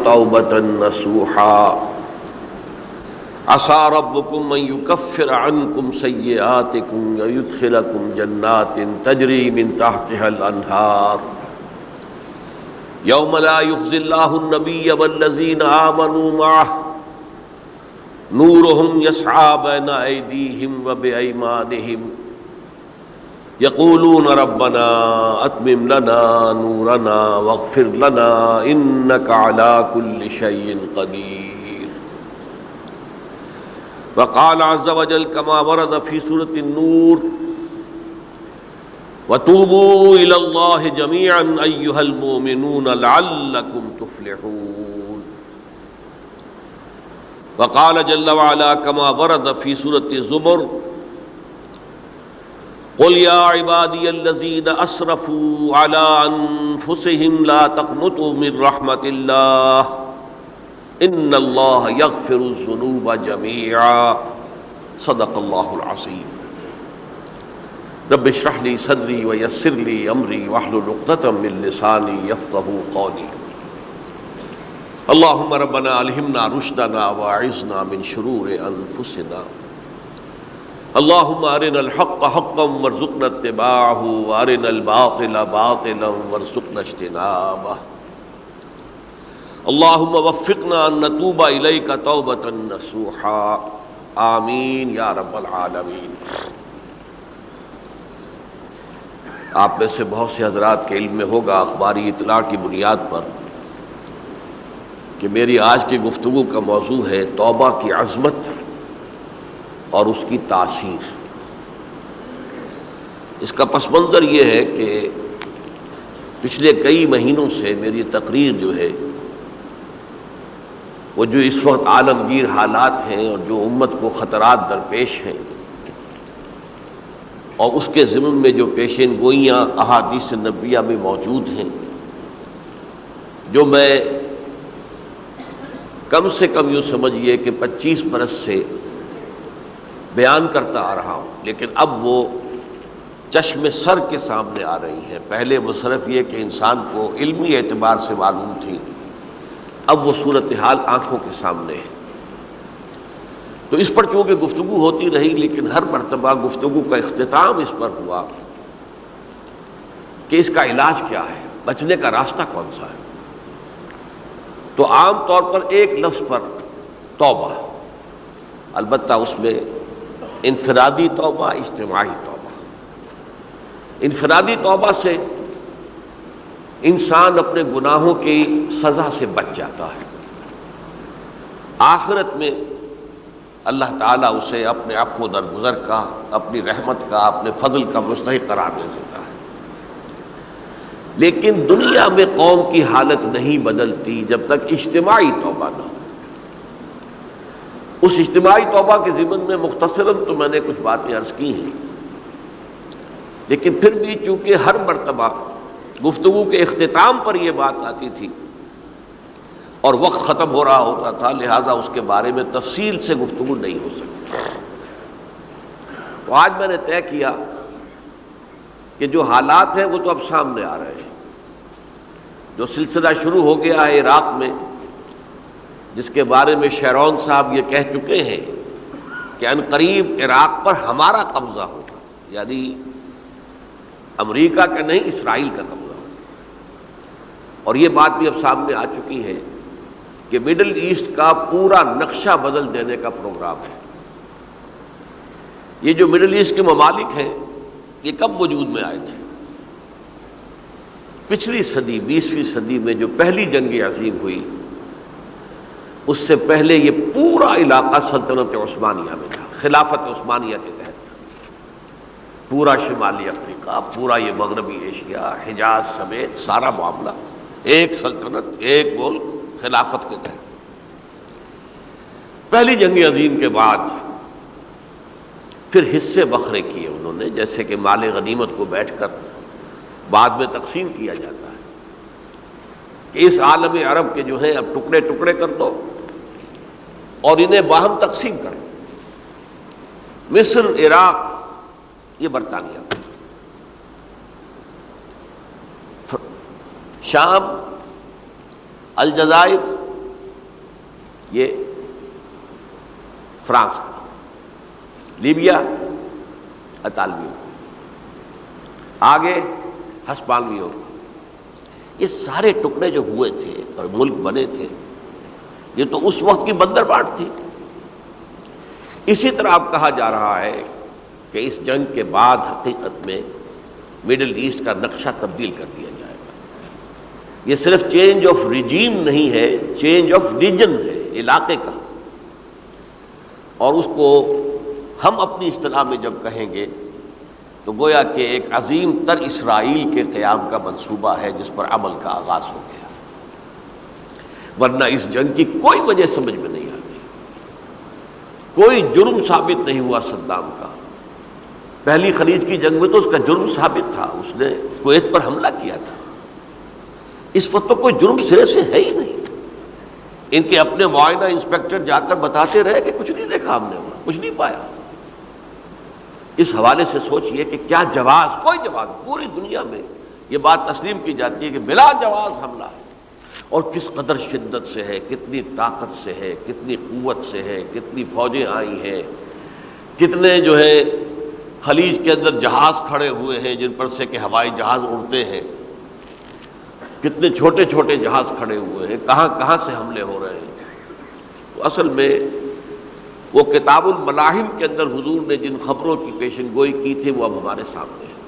توبة نصوحا عسى ربكم أن يكفر عنكم سيئاتكم ويدخلكم جنات تجري من تحتها الأنهار يوم لا يخزي الله النبي والذين آمنوا معه نورهم يسعى بين أيديهم وبأيمانهم يقولون ربنا أتمم لنا نورنا واغفر لنا إنك على كل شيء قدير. وقال عز وجل كما ورد في سورة النور وتوبوا إلى الله جميعا أيها المؤمنون لعلكم تفلحون. وقال جل وعلا كما ورد في سورة الزمر قل يا عبادي الذين أسرفوا على أنفسهم لا تقنطوا من رحمة الله إن الله يغفر الذنوب جميعا صدق الله العظيم. رب اشرح لي صدري ويسر لي أمري واحلل عقدة من لساني يفقهوا قولي. اللهم ربنا ألهمنا رشدنا وأعذنا من شرور أنفسنا. اللهم أرنا الحق حقا وارزقنا اتباعه وأرنا الباطل باطلا وارزقنا اجتنابه. اللهم وفقنا أن نتوب إليك توبة نصوحا آمین یا رب العالمین. آپ میں سے بہت سے حضرات کے علم میں ہوگا اخباری اطلاع کی بنیاد پر کہ میری آج کی گفتگو کا موضوع ہے توبہ کی عظمت اور اس کی تاثیر. اس کا پس منظر یہ ہے کہ پچھلے کئی مہینوں سے میری تقریر جو ہے وہ جو اس وقت عالمگیر حالات ہیں اور جو امت کو خطرات درپیش ہیں اور اس کے ضمن میں جو پیشین گوئیاں احادیث نبویہ میں موجود ہیں، جو میں کم سے کم یوں سمجھیے کہ 25 برس سے بیان کرتا آ رہا ہوں، لیکن اب وہ چشم سر کے سامنے آ رہی ہیں. پہلے وہ صرف یہ کہ انسان کو علمی اعتبار سے معلوم تھی، اب وہ صورتحال آنکھوں کے سامنے ہے. تو اس پر چونکہ گفتگو ہوتی رہی، لیکن ہر مرتبہ گفتگو کا اختتام اس پر ہوا کہ اس کا علاج کیا ہے، بچنے کا راستہ کون سا ہے. تو عام طور پر ایک لفظ پر توبہ، البتہ اس میں انفرادی توبہ، اجتماعی توبہ. انفرادی توبہ سے انسان اپنے گناہوں کی سزا سے بچ جاتا ہے. آخرت میں اللہ تعالیٰ اسے اپنے عفو و درگزر کا، اپنی رحمت کا، اپنے فضل کا مستحق قرار دے دیتا ہے. لیکن دنیا میں قوم کی حالت نہیں بدلتی جب تک اجتماعی توبہ نہ ہو. اس اجتماعی توبہ کے ضمن میں مختصراً تو میں نے کچھ باتیں عرض کی ہیں، لیکن پھر بھی چونکہ ہر مرتبہ گفتگو کے اختتام پر یہ بات آتی تھی اور وقت ختم ہو رہا ہوتا تھا، لہذا اس کے بارے میں تفصیل سے گفتگو نہیں ہو سکتی. تو آج میں نے طے کیا کہ جو حالات ہیں وہ تو اب سامنے آ رہے ہیں. جو سلسلہ شروع ہو گیا ہے عراق میں، جس کے بارے میں شیرون صاحب یہ کہہ چکے ہیں کہ عنقریب عراق پر ہمارا قبضہ ہوگا، یعنی امریکہ کا نہیں، اسرائیل کا قبضہ ہوگا. اور یہ بات بھی اب سامنے آ چکی ہے کہ مڈل ایسٹ کا پورا نقشہ بدل دینے کا پروگرام ہے. یہ جو مڈل ایسٹ کے ممالک ہیں یہ کب وجود میں آئے تھے؟ پچھلی صدی، 20ویں صدی میں جو پہلی جنگ عظیم ہوئی، اس سے پہلے یہ پورا علاقہ سلطنت عثمانیہ میں تھا، خلافت عثمانیہ کے تحت. پورا شمالی افریقہ، پورا یہ مغربی ایشیا، حجاز سمیت سارا معاملہ ایک سلطنت، ایک ملک، خلافت کے تحت. پہلی جنگ عظیم کے بعد پھر حصے بکھرے کیے انہوں نے، جیسے کہ مال غنیمت کو بیٹھ کر بعد میں تقسیم کیا جاتا ہے کہ اس عالم عرب کے جو ہیں اب ٹکڑے ٹکڑے کر دو اور انہیں باہم تقسیم کر دو. مصر، عراق یہ برطانیہ، شام، الجزائر یہ فرانس کا، لیبیا اطالویوں کا، آگے ہسپانویوں کا۔ یہ سارے ٹکڑے جو ہوئے تھے اور ملک بنے تھے، یہ تو اس وقت کی بندر بانٹ تھی۔ اسی طرح اب کہا جا رہا ہے کہ اس جنگ کے بعد حقیقت میں مڈل ایسٹ کا نقشہ تبدیل کر دیا جائے گا۔ یہ صرف چینج آف ریجیم نہیں ہے، چینج آف ریجن ہے، علاقے کا۔ اور اس کو ہم اپنی اصطلاح میں جب کہیں گے تو گویا کہ ایک عظیم تر اسرائیل کے قیام کا منصوبہ ہے جس پر عمل کا آغاز ہو گیا۔ ورنہ اس جنگ کی کوئی وجہ سمجھ میں نہیں آتی، کوئی جرم ثابت نہیں ہوا صدام کا۔ پہلی خلیج کی جنگ میں تو اس کا جرم ثابت تھا، اس نے کویت پر حملہ کیا تھا۔ اس وقت تو کوئی جرم سرے سے ہے ہی نہیں۔ ان کے اپنے معائنہ انسپیکٹر جا کر بتاتے رہے کہ کچھ نہیں دیکھا ہم نے، وہاں کچھ نہیں پایا۔ اس حوالے سے سوچئے کہ کیا جواز، کوئی جواز پوری دنیا میں یہ بات تسلیم کی جاتی ہے کہ بلا جواز حملہ ہے، اور کس قدر شدت سے ہے، کتنی طاقت سے ہے، کتنی قوت سے ہے، کتنی فوجیں آئی ہیں، کتنے جو ہے خلیج کے اندر جہاز کھڑے ہوئے ہیں جن پر سے کہ ہوائی جہاز اڑتے ہیں، کتنے چھوٹے چھوٹے جہاز کھڑے ہوئے ہیں، کہاں کہاں سے حملے ہو رہے ہیں۔ تو اصل میں وہ کتاب الملاحم کے اندر حضور نے جن خبروں کی پیشن گوئی کی تھی وہ اب ہمارے سامنے ہے۔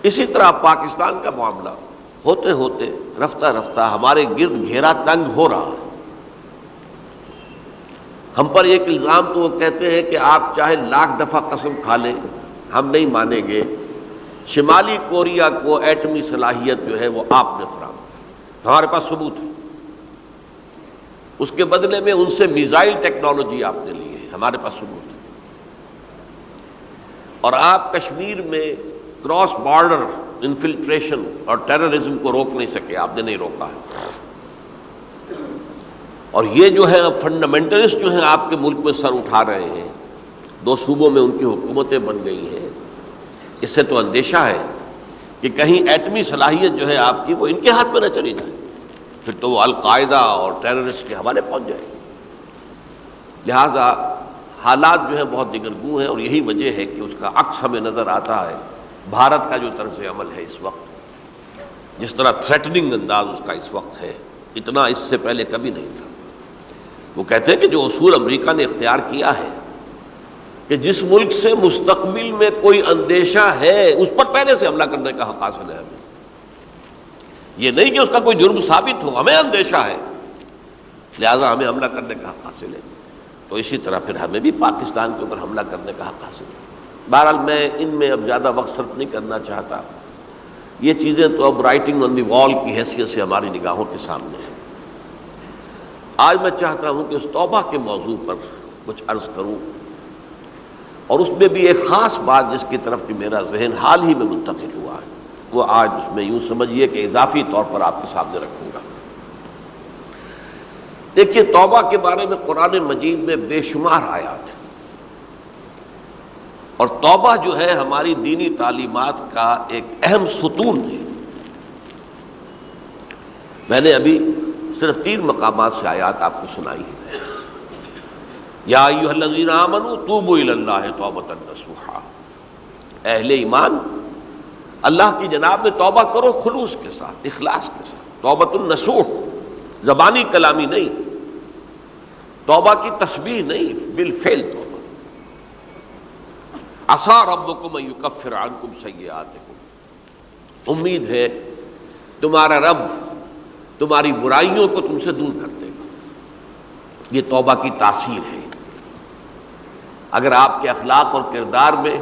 اسی طرح پاکستان کا معاملہ ہوتے ہوتے رفتہ رفتہ ہمارے گرد گھیرا تنگ ہو رہا ہے۔ ہم پر ایک الزام تو وہ کہتے ہیں کہ آپ چاہے لاکھ دفعہ قسم کھا لیں ہم نہیں مانیں گے، شمالی کوریا کو ایٹمی صلاحیت جو ہے وہ آپ نے فراہم کی، ہمارے پاس ثبوت ہے۔ اس کے بدلے میں ان سے میزائل ٹیکنالوجی آپ نے لی ہے، ہمارے پاس ثبوت ہے۔ اور آپ کشمیر میں کراس بارڈر انفلٹریشن اور ٹیررزم کو روک نہیں سکے، آپ نے نہیں روکا ہے۔ اور یہ جو ہے فنڈامنٹلسٹ جو ہیں آپ کے ملک میں سر اٹھا رہے ہیں، 2 صوبوں میں ان کی حکومتیں بن گئی ہیں، اس سے تو اندیشہ ہے کہ کہیں ایٹمی صلاحیت جو ہے آپ کی وہ ان کے ہاتھ میں نہ چلی جائے، پھر تو وہ القاعدہ اور ٹیررسٹ کے حوالے پہنچ جائے گی۔ لہٰذا حالات جو ہیں بہت دگرگوں ہیں، اور یہی وجہ ہے کہ اس کا عکس ہمیں نظر آتا ہے بھارت کا جو طرز عمل ہے اس وقت، جس طرح تھریٹننگ انداز اس کا اس وقت ہے، اتنا اس سے پہلے کبھی نہیں تھا۔ وہ کہتے ہیں کہ جو اصول امریکہ نے اختیار کیا ہے کہ جس ملک سے مستقبل میں کوئی اندیشہ ہے اس پر پہلے سے حملہ کرنے کا حق حاصل ہے ہمیں، یہ نہیں کہ اس کا کوئی جرم ثابت ہو، ہمیں اندیشہ ہے لہذا ہمیں حملہ کرنے کا حق حاصل ہے، تو اسی طرح پھر ہمیں بھی پاکستان کے اوپر حملہ کرنے کا حق حاصل ہے۔ بہرحال میں ان میں اب زیادہ وقت صرف نہیں کرنا چاہتا، یہ چیزیں تو اب رائٹنگ آن دی وال کی حیثیت سے ہماری نگاہوں کے سامنے ہیں۔ آج میں چاہتا ہوں کہ اس توبہ کے موضوع پر کچھ عرض کروں، اور اس میں بھی ایک خاص بات جس کی طرف کہ میرا ذہن حال ہی میں منتقل ہوا ہے، وہ آج اس میں یوں سمجھیے کہ اضافی طور پر آپ کے سامنے رکھوں گا۔ دیکھیے، توبہ کے بارے میں قرآن مجید میں بے شمار آیات ہیں، اور توبہ جو ہے ہماری دینی تعلیمات کا ایک اہم ستون ہے۔ میں نے ابھی صرف 3 مقامات سے آیات آپ کو سنائی ہے۔ یا ایھا الذین آمنوا توبوا الی اللہ توبۃ نصوحا، اہل ایمان اللہ کی جناب میں توبہ کرو خلوص کے ساتھ، اخلاص کے ساتھ۔ توبۃ النصوح زبانی کلامی نہیں، توبہ کی تسبیح نہیں، بالفعل توبہ۔ عسیٰ ربکم ان یکفر عنکم سیئاتکم، امید ہے تمہارا رب تمہاری برائیوں کو تم سے دور کر دے گا۔ یہ توبہ کی تاثیر ہے۔ اگر آپ کے اخلاق اور کردار میں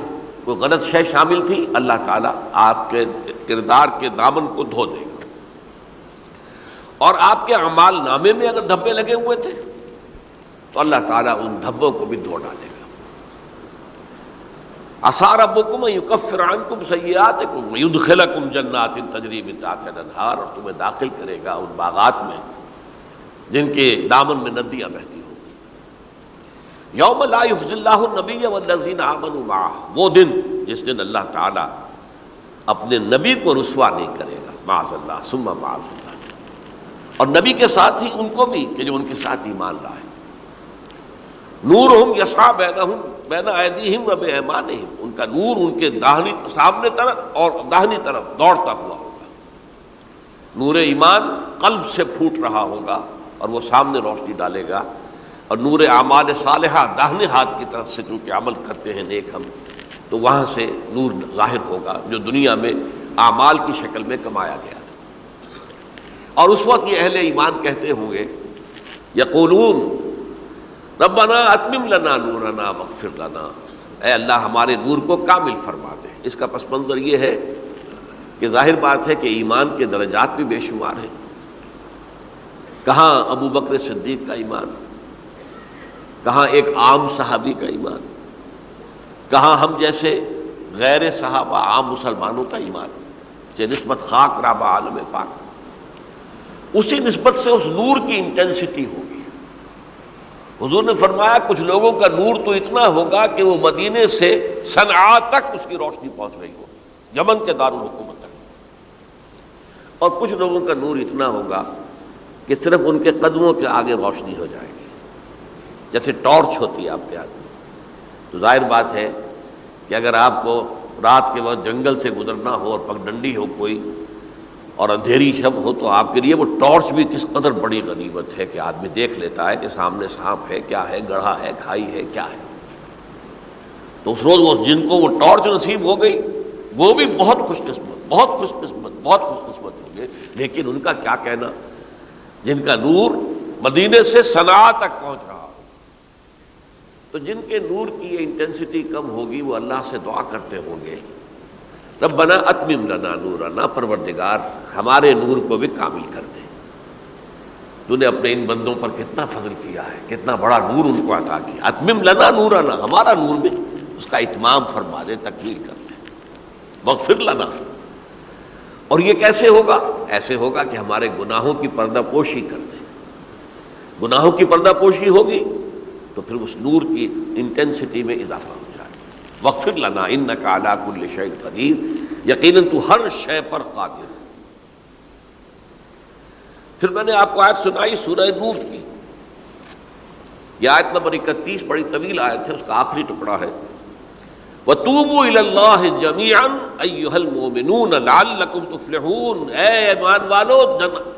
کوئی غلط شے شامل تھی، اللہ تعالیٰ آپ کے کردار کے دامن کو دھو دے گا، اور آپ کے اعمال نامے میں اگر دھبے لگے ہوئے تھے تو اللہ تعالیٰ ان دھبوں کو بھی دھو ڈالے گا۔ عسیٰ ربکم ان یکفر عنکم سیئاتکم ویدخلکم جنات تجری من تحتہا الانہار، اور تمہیں داخل کرے گا ان باغات میں جن کے دامن میں ندیاں بہتی ہوں گی۔ یوم لا یخزی اللہ النبی والذین آمنوا معہ، وہ دن جس دن اللہ تعالیٰ اپنے نبی کو رسوا نہیں کرے گا، معاذ اللہ ثم معاذ اللہ۔ اور نبی کے ساتھ ہی ان کو بھی کہ جو ان کے ساتھ ایمان لائے. نورہم یسعی بینہم بین ایدیہم و بایمانہم، ان کا نور ان کے سامنے طرف اور داہنی طرف دوڑتا ہوا ہوگا. نور ایمان قلب سے پھوٹ رہا ہوگا اور وہ سامنے روشنی ڈالے گا، اور نور اعمال صالحہ داہنے ہاتھ کی طرف سے چونکہ عمل کرتے ہیں نیک ہم، تو وہاں سے نور ظاہر ہوگا جو دنیا میں اعمال کی شکل میں کمایا گیا تھا. اور اس وقت یہ اہل ایمان کہتے ہوں گے یقولون ربنا اتمم لنا نورنا واغفر لنا، اے اللہ ہمارے نور کو کامل فرما دے. اس کا پس منظر یہ ہے کہ ظاہر بات ہے کہ ایمان کے درجات بھی بے شمار ہیں. کہاں ابو بکر صدیق کا ایمان، کہاں ایک عام صحابی کا ایمان، کہاں ہم جیسے غیر صحابہ عام مسلمانوں کا ایمان، کہ نسبت خاک رابع عالم پاک، اسی نسبت سے اس نور کی انٹینسٹی ہوگی. حضور نے فرمایا کچھ لوگوں کا نور تو اتنا ہوگا کہ وہ مدینے سے صنعاء تک اس کی روشنی پہنچ رہی ہو، یمن کے دارالحکومت تک. اور کچھ لوگوں کا نور اتنا ہوگا کہ صرف ان کے قدموں کے آگے روشنی ہو جائے گی، جیسے ٹارچ ہوتی ہے آپ کے ہاتھ میں. تو ظاہر بات ہے کہ اگر آپ کو رات کے وقت جنگل سے گزرنا ہو اور پگڈنڈی ہو کوئی اور اندھیری شب ہو، تو آپ کے لیے وہ ٹارچ بھی کس قدر بڑی غنیمت ہے کہ آدمی دیکھ لیتا ہے کہ سامنے سانپ ہے، کیا ہے، گڑھا ہے، کھائی ہے، کیا ہے. تو اس روز وہ جن کو وہ ٹارچ نصیب ہو گئی وہ بھی بہت خوش قسمت، بہت خوش قسمت، بہت خوش قسمت ہوں گے. لیکن ان کا کیا کہنا جن کا نور مدینے سے صنعاء تک پہنچ رہا ہو. تو جن کے نور کی یہ انٹینسٹی کم ہوگی وہ اللہ سے دعا کرتے ہوں گے ربنا اتمم لنا نورنا، پروردگار ہمارے نور کو بھی کامل کر دے. تو نے اپنے ان بندوں پر کتنا فضل کیا ہے، کتنا بڑا نور ان کو عطا کیا. اتمم لنا نورنا، ہمارا نور بھی اس کا اتمام فرما دے، تکمیل کر دے. واغفر لنا، اور یہ کیسے ہوگا؟ ایسے ہوگا کہ ہمارے گناہوں کی پردہ پوشی کر دے. گناہوں کی پردہ پوشی ہوگی تو پھر اس نور کی انٹینسٹی میں اضافہ ہو جائے. واغفر لنا انک علی کل شیء قدیر، یقیناً تو ہر شے پر قادر ہے. پھر میں نے آپ کو آیت سنائی سورہ نور کی، یہ آیت نمبر 31 بڑی طویل آیت ہے، اس کا آخری ٹکڑا ہے وَتُوبُوا إِلَى اللَّهِ جَمِيعًا أَيُّهَا الْمُؤْمِنُونَ لَعَلَّكُمْ تُفْلِحُونَ، اے ایمان والو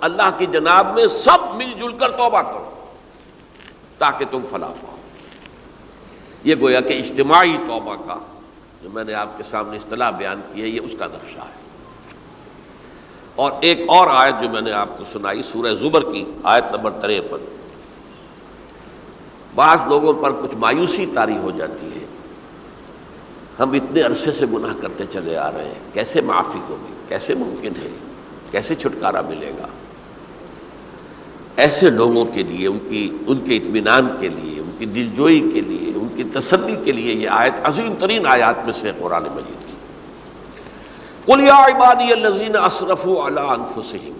اللہ کی جناب میں سب مل جل کر توبہ کرو تاکہ تم فلاح پاؤ. یہ گویا کہ اجتماعی توبہ کا جو میں نے آپ کے سامنے اصطلاح بیان کی ہے، یہ اس کا نقشہ ہے. اور ایک اور آیت جو میں نے آپ کو سنائی سورہ زمر کی آیت نمبر 53. بعض لوگوں پر کچھ مایوسی طاری ہو جاتی ہے، ہم اتنے عرصے سے گناہ کرتے چلے آ رہے ہیں، کیسے معافی ہوگی، کیسے ممکن ہے، کیسے چھٹکارا ملے گا. ایسے لوگوں کے لیے ان کے اطمینان کے لیے، ان کی دلجوئی کے لیے، ان کی تسلی کے لیے یہ آیت عظیم ترین آیات میں سے قرآن مجید کی. قل یا عبادی الذین اسرفوا علی انفسہم،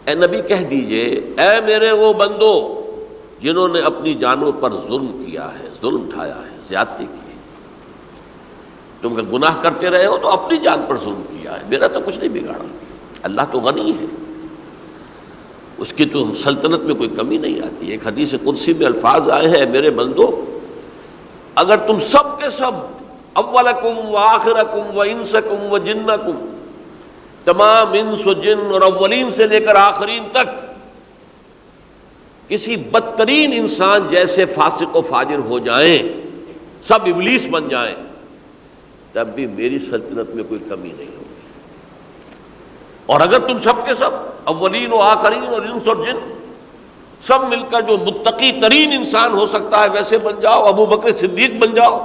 اے نبی کہہ دیجئے اے میرے وہ بندو جنہوں نے اپنی جانوں پر ظلم کیا ہے، ظلم اٹھایا ہے، زیادتی کی ہے. تم اگر گناہ کرتے رہے ہو تو اپنی جان پر ظلم کیا ہے، میرا تو کچھ نہیں بگاڑا. اللہ تو غنی ہے، اس کی تو سلطنت میں کوئی کمی نہیں آتی. ایک حدیث قدسی میں الفاظ آئے ہیں میرے بندو اگر تم سب کے سب اولکم و آخرکم و انسکم و جنکم، تمام انس و جن اور اولین سے لے کر آخرین تک کسی بدترین انسان جیسے فاسق و فاجر ہو جائیں، سب ابلیس بن جائیں، تب بھی میری سلطنت میں کوئی کمی نہیں ہوگی. اور اگر تم سب کے سب اولین و آخرین اور انس اور جن سب مل کر جو متقی ترین انسان ہو سکتا ہے ویسے بن جاؤ، ابو بکر صدیق بن جاؤ،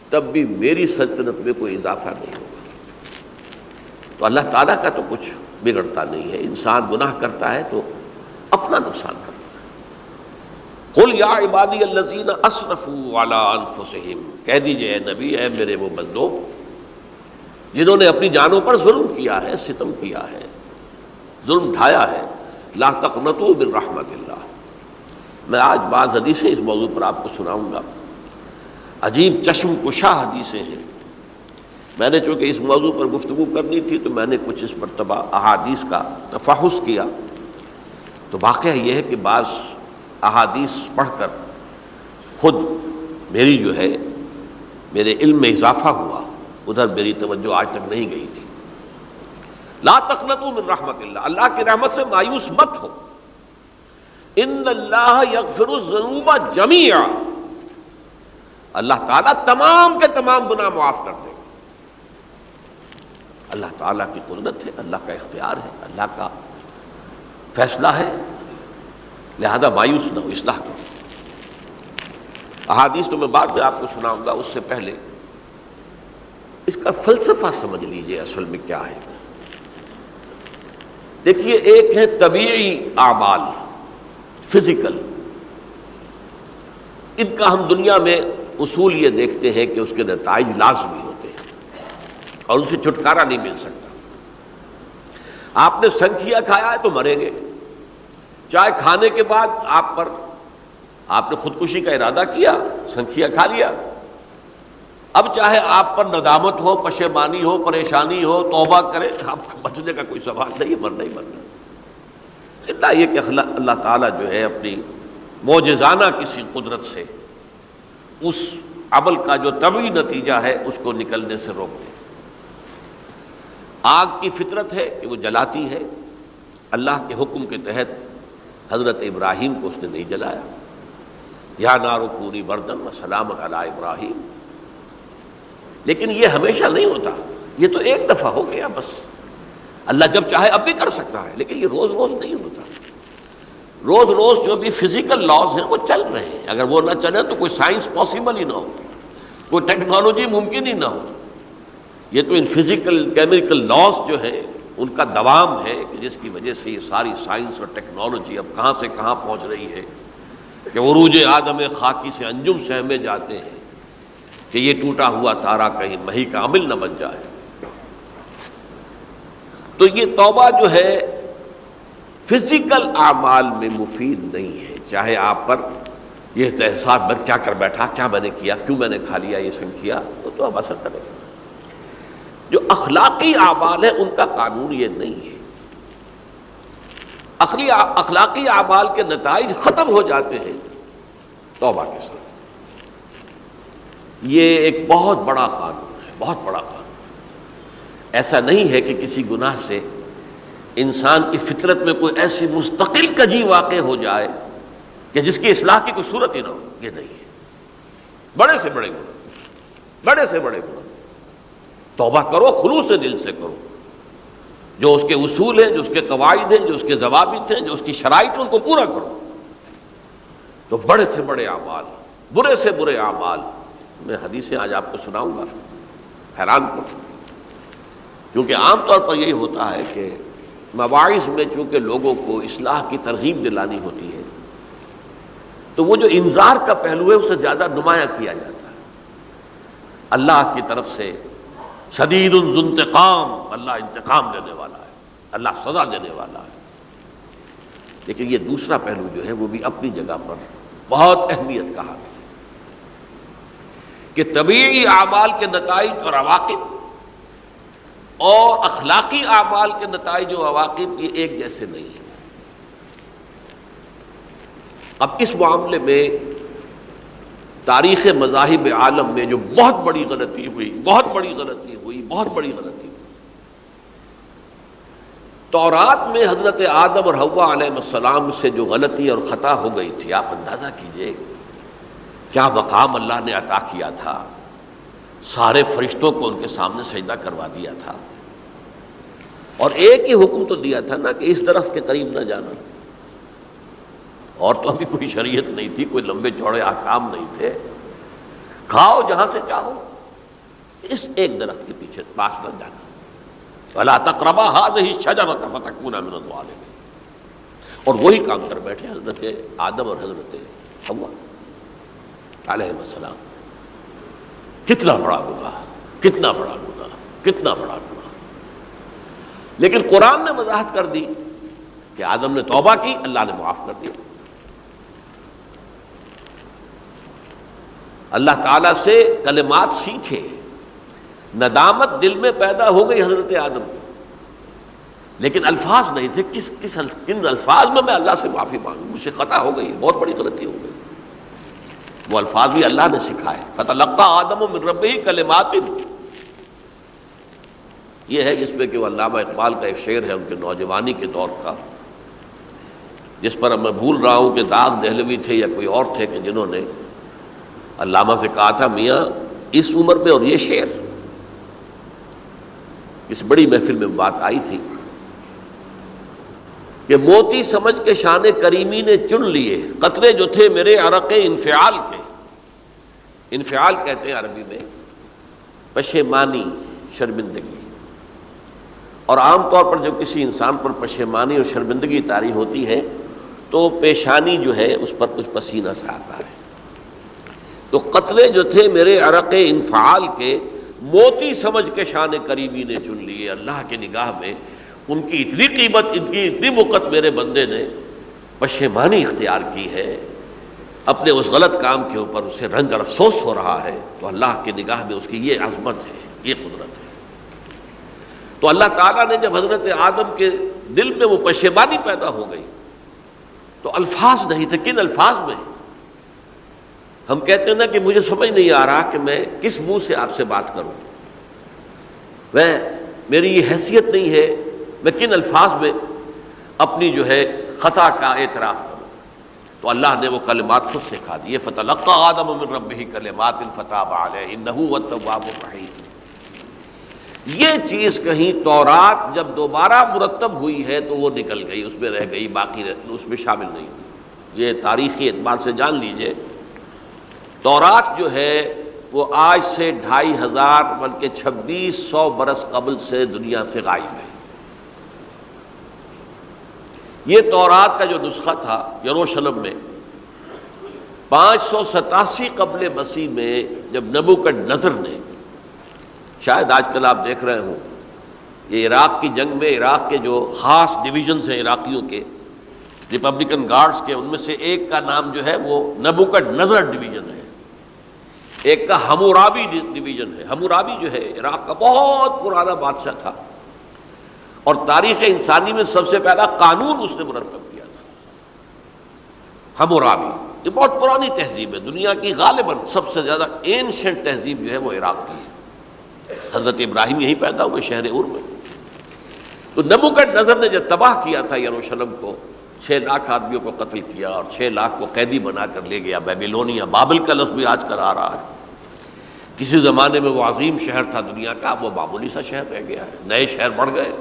تب بھی میری سلطنت میں کوئی اضافہ نہیں ہوگا. تو اللہ تعالیٰ کا تو کچھ بگڑتا نہیں ہے. انسان گناہ کرتا ہے تو اپنا نقصان کرتا ہے. قل یا عبادی الذین اسرفوا علی انفسہم، کہہ دیجئے اے نبی اے میرے وہ بندو جنہوں نے اپنی جانوں پر ظلم کیا ہے، ستم کیا ہے، ظلم اٹھایا ہے، لا تقنطوا من رحمت اللہ. میں آج بعض حدیثیں اس موضوع پر آپ کو سناؤں گا، عجیب چشم کشا حدیثیں ہیں میں نے چونکہ اس موضوع پر گفتگو کرنی تھی تو میں نے کچھ اس مرتبہ احادیث کا تفحص کیا، تو واقعہ یہ ہے کہ بعض احادیث پڑھ کر خود میری جو ہے میرے علم میں اضافہ ہوا، ادھر میری توجہ آج تک نہیں گئی تھی۔ لا تقنطوا من رحمت اللہ، اللہ کی رحمت سے مایوس مت ہو۔ ان اللہ یغفر الذنوب جميعا، اللہ تعالیٰ تمام کے تمام گناہ معاف کر دے گا۔ اللہ تعالیٰ کی قدرت ہے، اللہ کا اختیار ہے، اللہ کا فیصلہ ہے، لہذا مایوس نہ ہو، اصلاح کرو۔ احادیث تو میں بعد میں آپ کو سناؤں گا، اس سے پہلے اس کا فلسفہ سمجھ لیجئے اصل میں کیا ہے۔ دیکھیے، ایک ہے طبیعی اعمال، فزیکل، ان کا ہم دنیا میں اصول یہ دیکھتے ہیں کہ اس کے نتائج لازمی ہوتے ہیں اور ان سے چھٹکارا نہیں مل سکتا۔ آپ نے سنکھیا کھایا ہے تو مریں گے، چائے کھانے کے بعد آپ نے خودکشی کا ارادہ کیا، سنکھیا کھا لیا، اب چاہے آپ پر ندامت ہو، پشیمانی ہو، پریشانی ہو، توبہ کرے، آپ کو بچنے کا کوئی سوال نہیں، مرنا ہی مرنا۔ اتنا یہ کہ اللہ تعالیٰ جو ہے اپنی معجزانہ کسی قدرت سے اس عمل کا جو طبعی نتیجہ ہے اس کو نکلنے سے روک دے۔ آگ کی فطرت ہے کہ وہ جلاتی ہے، اللہ کے حکم کے تحت حضرت ابراہیم کو اس نے نہیں جلایا، یا نار کونی بردن وسلام علی ابراہیم۔ لیکن یہ ہمیشہ نہیں ہوتا، یہ تو ایک دفعہ ہو گیا بس۔ اللہ جب چاہے اب بھی کر سکتا ہے، لیکن یہ روز روز نہیں ہوتا۔ روز روز جو بھی فزیکل لاز ہیں وہ چل رہے ہیں، اگر وہ نہ چلے تو کوئی سائنس پاسبل ہی نہ ہو، کوئی ٹیکنالوجی ممکن ہی نہ ہو۔ یہ تو ان فزیکل کیمیکل لاز جو ہیں ان کا دوام ہے کہ جس کی وجہ سے یہ ساری سائنس اور ٹیکنالوجی اب کہاں سے کہاں پہنچ رہی ہے کہ عروج آدم خاکی سے انجم سہمے جاتے ہیں کہ یہ ٹوٹا ہوا تارا کہیں مہی کا عامل نہ بن جائے۔ تو یہ توبہ جو ہے فزیکل اعمال میں مفید نہیں ہے، چاہے آپ پر یہ احساس میں کیا کر بیٹھا، کیا میں نے کیا، کیوں میں نے کھا لیا یہ سنکھیا، تو اب اثر کرے گا۔ جو اخلاقی اعمال ہیں ان کا قانون یہ نہیں ہے۔ اخلاقی اعمال کے نتائج ختم ہو جاتے ہیں توبہ کے ساتھ۔ یہ ایک بہت بڑا قانون ہے، بہت بڑا قانون۔ ایسا نہیں ہے کہ کسی گناہ سے انسان کی فطرت میں کوئی ایسی مستقل کجی واقع ہو جائے کہ جس کی اصلاح کی کوئی صورت ہی نہ ہو، یہ نہیں ہے۔ بڑے سے بڑے گناہ، بڑے سے بڑے گناہ توبہ کرو، خلوص دل سے کرو، جو اس کے اصول ہیں، جو اس کے قواعد ہیں، جو اس کے ضوابط ہیں، جو اس کی شرائط ہیں، ان کو پورا کرو۔ تو بڑے سے بڑے اعمال، برے سے برے اعمال، میں حدیثیں آج آپ کو سناؤں گا، حیران کو، کیونکہ عام طور پر یہی ہوتا ہے کہ مواعظ میں چونکہ لوگوں کو اصلاح کی ترغیب دلانی ہوتی ہے تو وہ جو انذار کا پہلو ہے اسے زیادہ نمایاں کیا جاتا ہے۔ اللہ کی طرف سے شدید ذو انتقام، اللہ انتقام لینے والا ہے، اللہ سزا دینے والا ہے۔ لیکن یہ دوسرا پہلو جو ہے وہ بھی اپنی جگہ پر بہت اہمیت کا حامل ہے کہ طبیعی اعمال کے نتائج اور عواقب اور اخلاقی اعمال کے نتائج و عواقب یہ ایک جیسے نہیں ہیں۔ اب اس معاملے میں تاریخ مذاہب عالم میں جو بہت بڑی غلطی ہوئی، بہت بڑی غلطی ہوئی، بہت بڑی غلطی ہوئی، تورات میں حضرت آدم اور حوا علیہ السلام سے جو غلطی اور خطا ہو گئی تھی، آپ اندازہ کیجئے کیا مقام اللہ نے عطا کیا تھا، سارے فرشتوں کو ان کے سامنے سجدہ کروا دیا تھا، اور ایک ہی حکم تو دیا تھا نا کہ اس درخت کے قریب نہ جانا، اور تو ابھی کوئی شریعت نہیں تھی، کوئی لمبے چوڑے احکام نہیں تھے، کھاؤ جہاں سے چاہو، اس ایک درخت کے پیچھے پاس نہ جانا، وَلَا تَقْرَبَا هَٰذِهِ الشَّجَرَةَ فَتَكُونَا مِنَ الظَّالِمِينَ۔ اور وہی کام کر بیٹھے حضرت آدم اور حضرت حوا علیہ السلام۔ کتنا بڑا گناہ، کتنا بڑا گناہ، کتنا بڑا گناہ۔ لیکن قرآن نے وضاحت کر دی کہ آدم نے توبہ کی، اللہ نے معاف کر دیا۔ اللہ تعالیٰ سے کلمات سیکھے ندامت دل میں پیدا ہو گئی حضرت آدم کو، لیکن الفاظ نہیں تھے کن الفاظ میں اللہ سے معافی مانگوں، مجھ سے خطا ہو گئی، بہت بڑی غلطی ہو گئی۔ وہ الفاظ بھی اللہ نے سکھائے، فتلقى آدم من ربہ کلمات، یہ ہے جس میں کہ وہ علامہ اقبال کا ایک شعر ہے ان کے نوجوانی کے دور کا، جس پر میں بھول رہا ہوں کہ داغ دہلوی تھے یا کوئی اور تھے کہ جنہوں نے علامہ سے کہا تھا میاں اس عمر میں اور یہ شعر، اس بڑی محفل میں بات آئی تھی کہ موتی سمجھ کے شان کریمی نے چن لیے قطرے جو تھے میرے عرق انفعال کے۔ انفعال کہتے ہیں عربی میں پشیمانی، شرمندگی، اور عام طور پر جب کسی انسان پر پشیمانی اور شرمندگی طاری ہوتی ہے تو پیشانی جو ہے اس پر کچھ پسینہ سا آتا ہے۔ تو قطرے جو تھے میرے عرق انفعال کے موتی سمجھ کے شان کریمی نے چن لیے، اللہ کی نگاہ میں ان کی اتنی قیمت، ان کی اتنی وقت میرے بندے نے پشیمانی اختیار کی ہے اپنے اس غلط کام کے اوپر، اسے رنج اور افسوس ہو رہا ہے، تو اللہ کی نگاہ میں اس کی یہ عظمت ہے، یہ قدرت ہے۔ تو اللہ تعالیٰ نے جب حضرت آدم کے دل میں وہ پشیمانی پیدا ہو گئی تو الفاظ نہیں تھے، کن الفاظ میں؟ ہم کہتے ہیں نا کہ مجھے سمجھ نہیں آ رہا کہ میں کس منہ سے آپ سے بات کروں، میری یہ حیثیت نہیں ہے میں کن الفاظ میں اپنی جو ہے خطا کا اعتراف کروں۔ تو اللہ نے وہ کلمات خود سکھا دیے، فتلقى آدم من ربہ کلمات فتاب علیہ انہ هو التواب الرحیم۔ یہ چیز کہیں تورات جب دوبارہ مرتب ہوئی ہے تو وہ نکل گئی، اس میں رہ گئی، باقی اس میں شامل نہیں ہوئی۔ یہ تاریخی اعتبار سے جان لیجئے، تورات جو ہے وہ آج سے 2500 بلکہ 2600 برس قبل سے دنیا سے غائب ہے۔ یہ تورات کا جو نسخہ تھا یروشلم میں 587 قبل مسیح میں جب نبوکدنضر نے، شاید آج کل آپ دیکھ رہے ہوں یہ عراق کی جنگ میں عراق کے جو خاص ڈویژنز ہیں عراقیوں کے ریپبلکن گارڈز کے، ان میں سے ایک کا نام جو ہے وہ نبوکدنضر ڈویژن ہے، ایک کا حمورابی ڈویژن ہے۔ حمورابی جو ہے عراق کا بہت پرانا بادشاہ تھا اور تاریخ انسانی میں سب سے پہلا قانون اس نے مرتب کیا تھا، حمورابی۔ یہ بہت پرانی تہذیب ہے، دنیا کی غالباً سب سے زیادہ اینشنٹ تہذیب جو ہے وہ عراق کی ہے۔ حضرت ابراہیم یہیں پیدا ہوئے شہر عور میں۔ تو نبوکدنضر نے جب تباہ کیا تھا یروشلم کو، 6 لاکھ آدمیوں کو قتل کیا اور 6 لاکھ کو قیدی بنا کر لے گیا بیبیلونیا، بابل کا لفظ بھی آج کل آ رہا ہے۔ کسی زمانے میں وہ عظیم شہر تھا دنیا کا، اب وہ معمولی سا شہر رہ گیا ہے، نئے شہر بڑھ گئے۔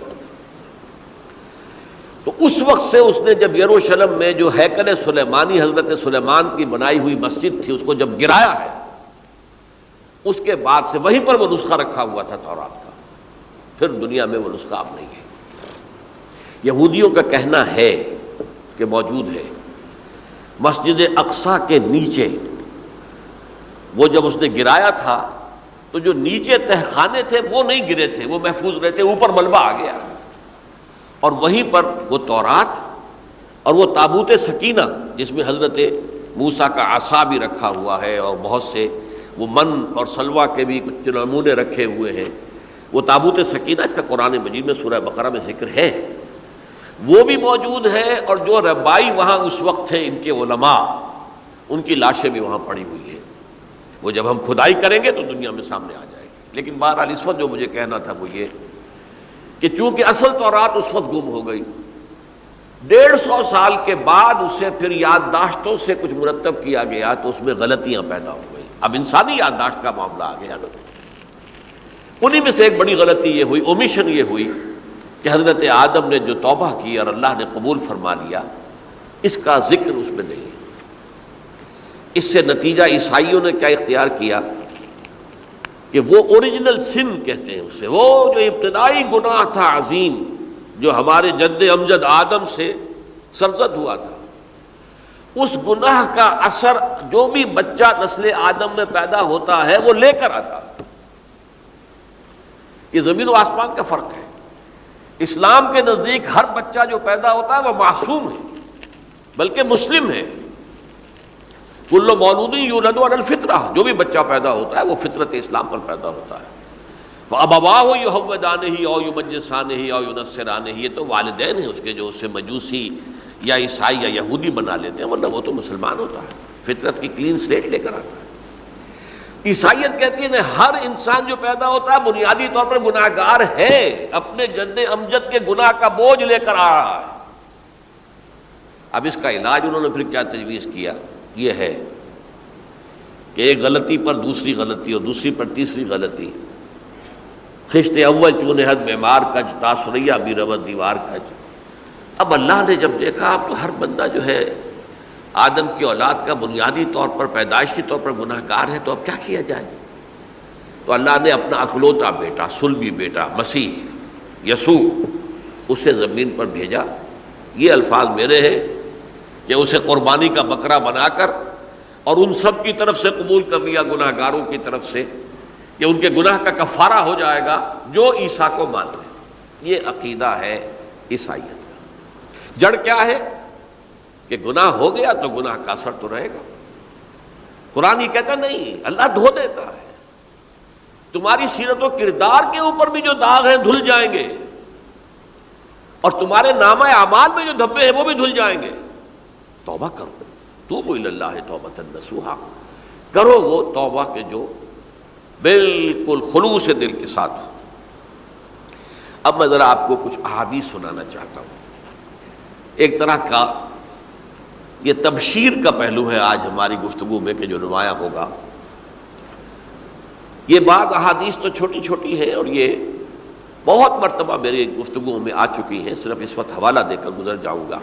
تو اس وقت سے اس نے جب یروشلم میں جو ہیکل سلیمانی حضرت سلیمان کی بنائی ہوئی مسجد تھی اس کو جب گرایا ہے، اس کے بعد سے وہیں پر وہ نسخہ رکھا ہوا تھا تورات کا، پھر دنیا میں وہ نسخہ اب نہیں ہے۔ یہودیوں کا کہنا ہے کہ موجود ہے مسجد اقصیٰ کے نیچے، وہ جب اس نے گرایا تھا تو جو نیچے تہخانے تھے وہ نہیں گرے تھے، وہ محفوظ رہتے، اوپر ملبہ آ گیا، اور وہیں پر وہ تورات اور وہ تابوت سکینہ جس میں حضرت موسیٰ کا عصا بھی رکھا ہوا ہے اور بہت سے وہ من اور سلوہ کے بھی کچھ نمونے رکھے ہوئے ہیں، وہ تابوت سکینہ اس کا قرآن مجید میں سورہ بقرہ میں ذکر ہے، وہ بھی موجود ہے، اور جو ربائی وہاں اس وقت تھے ان کے علماء، ان کی لاشیں بھی وہاں پڑی ہوئی ہیں۔ وہ جب ہم کھدائی کریں گے تو دنیا میں سامنے آ جائے گی۔ لیکن بہرحال اس وقت جو مجھے کہنا تھا وہ یہ کہ چونکہ اصل تورات اس وقت گم ہو گئی، 150 سال کے بعد اسے پھر یادداشتوں سے کچھ مرتب کیا گیا تو اس میں غلطیاں پیدا ہو گئی۔ اب انسانی یادداشت کا معاملہ آ گیا، انہی میں سے ایک بڑی غلطی یہ ہوئی، اومیشن یہ ہوئی کہ حضرت آدم نے جو توبہ کی اور اللہ نے قبول فرما لیا، اس کا ذکر اس میں نہیں ہے۔ اس سے نتیجہ عیسائیوں نے کیا اختیار کیا کہ وہ اوریجنل سن کہتے ہیں اسے، وہ جو ابتدائی گناہ تھا عظیم جو ہمارے جد امجد آدم سے سرزد ہوا تھا، اس گناہ کا اثر جو بھی بچہ نسل آدم میں پیدا ہوتا ہے وہ لے کر آتا ہے۔ یہ زمین و آسمان کا فرق ہے۔ اسلام کے نزدیک ہر بچہ جو پیدا ہوتا ہے وہ معصوم ہے، بلکہ مسلم ہے۔ کل مولود یولد علی الفطرہ، جو بھی بچہ پیدا ہوتا ہے وہ فطرت اسلام پر پیدا ہوتا ہے۔ فَأَبَوَاهُ يُهَوِّدَانِهِ أَوْ يُمَجِّسَانِهِ أَوْ يُنَصِّرَانِهِ، یہ تو والدین ہیں اس کے جو اسے مجوسی یا عیسائی یا یہودی بنا لیتے ہیں، ورنہ وہ تو مسلمان ہوتا ہے، فطرت کی کلین سلیٹ لے کر آتا ہے۔ عیسائیت کہتی ہے ہر انسان جو پیدا ہوتا ہے بنیادی طور پر گناہگار ہے، اپنے جد امجد کے گناہ کا بوجھ لے کر آ رہا ہے۔ اب اس کا علاج انہوں نے پھر کیا تجویز کیا، یہ ہے کہ ایک غلطی پر دوسری غلطی اور دوسری پر تیسری غلطی، خشت اول چون حد معمار کج، تاثریہ بھی رود دیوار کج۔ اب اللہ نے جب دیکھا اب تو ہر بندہ جو ہے آدم کی اولاد کا بنیادی طور پر پیدائشی طور پر گناہ گار ہے، تو اب کیا کیا جائے؟ تو اللہ نے اپنا اکلوتا بیٹا، صلبی بیٹا مسیح یسوع اسے زمین پر بھیجا۔ یہ الفاظ میرے ہیں کہ اسے قربانی کا بکرا بنا کر اور ان سب کی طرف سے قبول کر لیا، گناہ گاروں کی طرف سے، کہ ان کے گناہ کا کفارہ ہو جائے گا جو عیسیٰ کو مانتے ہیں۔ یہ عقیدہ ہے عیسائیت کا۔ جڑ کیا ہے کہ گناہ ہو گیا تو گناہ کا اثر تو رہے گا۔ قرآن یہ کہتا نہیں، اللہ دھو دیتا ہے، تمہاری سیرت و کردار کے اوپر بھی جو داغ ہیں دھل جائیں گے، اور تمہارے نامہ اعمال میں جو دھبے ہیں وہ بھی دھل جائیں گے۔ توبہ کرو، توبوا الی اللہ توبۃ نصوحا، کرو وہ توبہ کے جو بالکل خلوص دل کے ساتھ ہو۔ اب میں ذرا آپ کو کچھ احادیث سنانا چاہتا ہوں۔ ایک طرح کا یہ تبشیر کا پہلو ہے آج ہماری گفتگو میں کہ جو نمایاں ہوگا۔ یہ بعض احادیث تو چھوٹی چھوٹی ہیں اور یہ بہت مرتبہ میری گفتگو میں آ چکی ہیں، صرف اس وقت حوالہ دے کر گزر جاؤں گا۔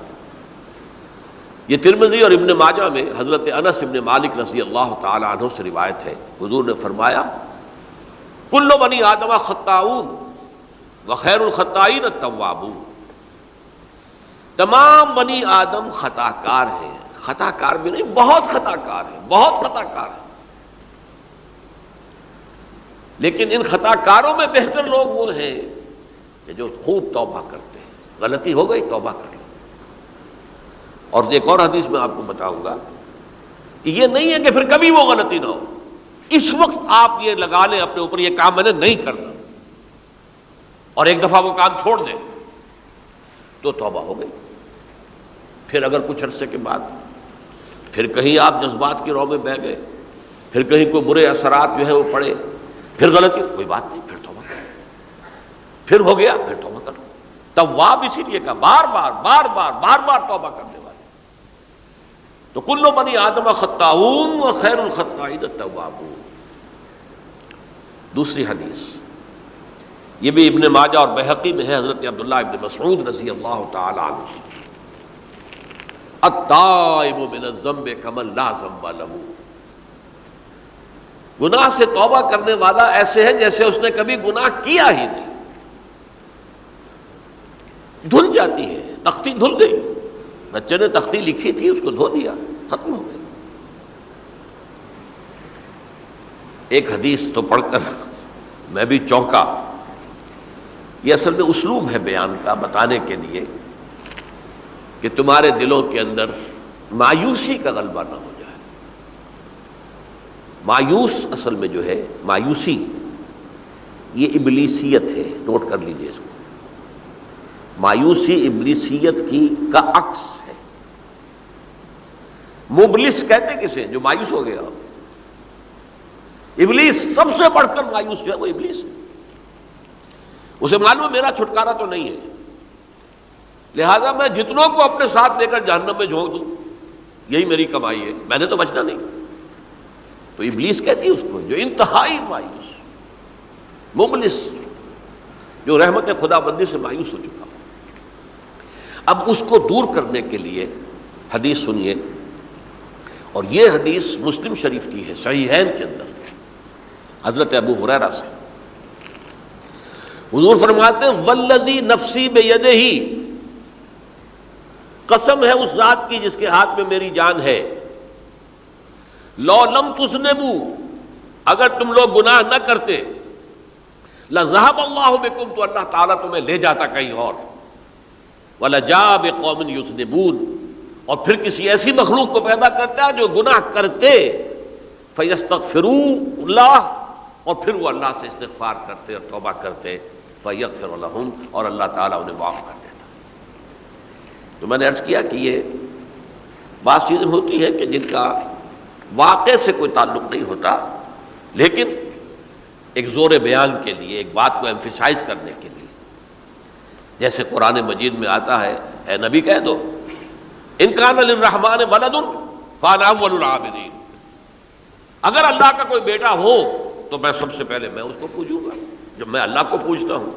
یہ ترمذی اور ابن ماجہ میں حضرت انس ابن مالک رضی اللہ تعالی عنہ سے روایت ہے، حضور نے فرمایا کل بنی آدم خطاؤون وخیر الخطائین التوابون، تمام بنی آدم خطا کار ہیں، خطا کار بھی نہیں، بہت خطا کار ہیں، بہت خطا کار ہیں، لیکن ان خطا کاروں میں بہتر لوگ وہ ہیں کہ جو خوب توبہ کرتے ہیں۔ غلطی ہو گئی توبہ کر لو۔ اور ایک اور حدیث میں آپ کو بتاؤں گا کہ یہ نہیں ہے کہ پھر کبھی وہ غلطی نہ ہو، اس وقت آپ یہ لگا لیں اپنے اوپر یہ کام میں نے نہیں کرنا، اور ایک دفعہ وہ کام چھوڑ دیں تو توبہ ہو گئی۔ پھر اگر کچھ عرصے کے بعد پھر کہیں آپ جذبات کی رو میں بہہ گئے، پھر کہیں کوئی برے اثرات جو ہے وہ پڑے، پھر غلطی، کوئی بات نہیں، پھر توبہ کرو، پھر ہو گیا پھر توبہ کرو۔ تواب اسی لیے کہا بار بار بار بار بار بار توبہ کرنے والے۔ تو کل بنی آدم خطاؤون وخیر الخطائین التوابون۔ دوسری حدیث یہ بھی ابن ماجہ اور بہقی میں ہے، حضرت عبداللہ ابن مسعود رضی اللہ تعالی عنہ، التائب من الذنب کمن لا ذنب لہ، گناہ سے توبہ کرنے والا ایسے ہے جیسے اس نے کبھی گناہ کیا ہی نہیں۔ دھل جاتی ہے، تختی دھل گئی، بچے نے تختی لکھی تھی اس کو دھو دیا، ختم ہو گئی۔ ایک حدیث تو پڑھ کر میں بھی چونکا۔ یہ اصل میں اسلوب ہے بیان کا، بتانے کے لیے کہ تمہارے دلوں کے اندر مایوسی کا غلبہ نہ ہو جائے۔ مایوس اصل میں جو ہے مایوسی یہ ابلیسیت ہے، نوٹ کر لیجئے اس کو۔ مایوسی ابلیسیت کا عکس ہے۔ مبلس کہتے کسے جو مایوس ہو گیا؟ ابلیس سب سے بڑھ کر مایوس جو ہے وہ ابلیس ہے۔ اسے معلوم ہے میرا چھٹکارا تو نہیں ہے، لہذا میں جتنوں کو اپنے ساتھ لے کر جہنم میں جھونک دوں یہی میری کمائی ہے، میں نے تو بچنا نہیں۔ تو ابلیس کہتی ہے اس کو جو انتہائی مایوس، مبلس، جو رحمت خدا بندی سے مایوس ہو چکا۔ اب اس کو دور کرنے کے لیے حدیث سنیے، اور یہ حدیث مسلم شریف کی ہے، صحیحین کے اندر، حضرت ابو ہریرہ سے۔ حضور فرماتے ہیں والذی نفسی بیدہ، قسم ہے اس ذات کی جس کے ہاتھ میں میری جان ہے، لو لم تذنبوا، اگر تم لوگ گناہ نہ کرتے، لذهب اللہ بکم، تو اللہ تعالیٰ تمہیں لے جاتا کہیں اور، وَلَجَاءَ بِقَوْمٍ يُذْنِبُونَ، اور پھر کسی ایسی مخلوق کو پیدا کرتا ہے جو گناہ کرتے، فَيَسْتَغْفِرُوا اللَّهَ، اور پھر وہ اللہ سے استغفار کرتے اور توبہ کرتے فَيَغْفِرُ لَهُمْ، اور اللہ تعالیٰ انہیں معاف کر دیتا۔ تو میں نے عرض کیا کہ یہ بعض چیزیں ہوتی ہیں کہ جن کا واقع سے کوئی تعلق نہیں ہوتا، لیکن ایک زور بیان کے لیے، ایک بات کو ایمفیسائز کرنے کے لیے، جیسے قرآن مجید میں آتا ہے، اے نبی کہہ دو ان کان للرحمن ولد فانا اول العابدین، اگر اللہ کا کوئی بیٹا ہو تو میں سب سے پہلے میں اس کو پوجوں گا۔ جب میں اللہ کو پوجتا ہوں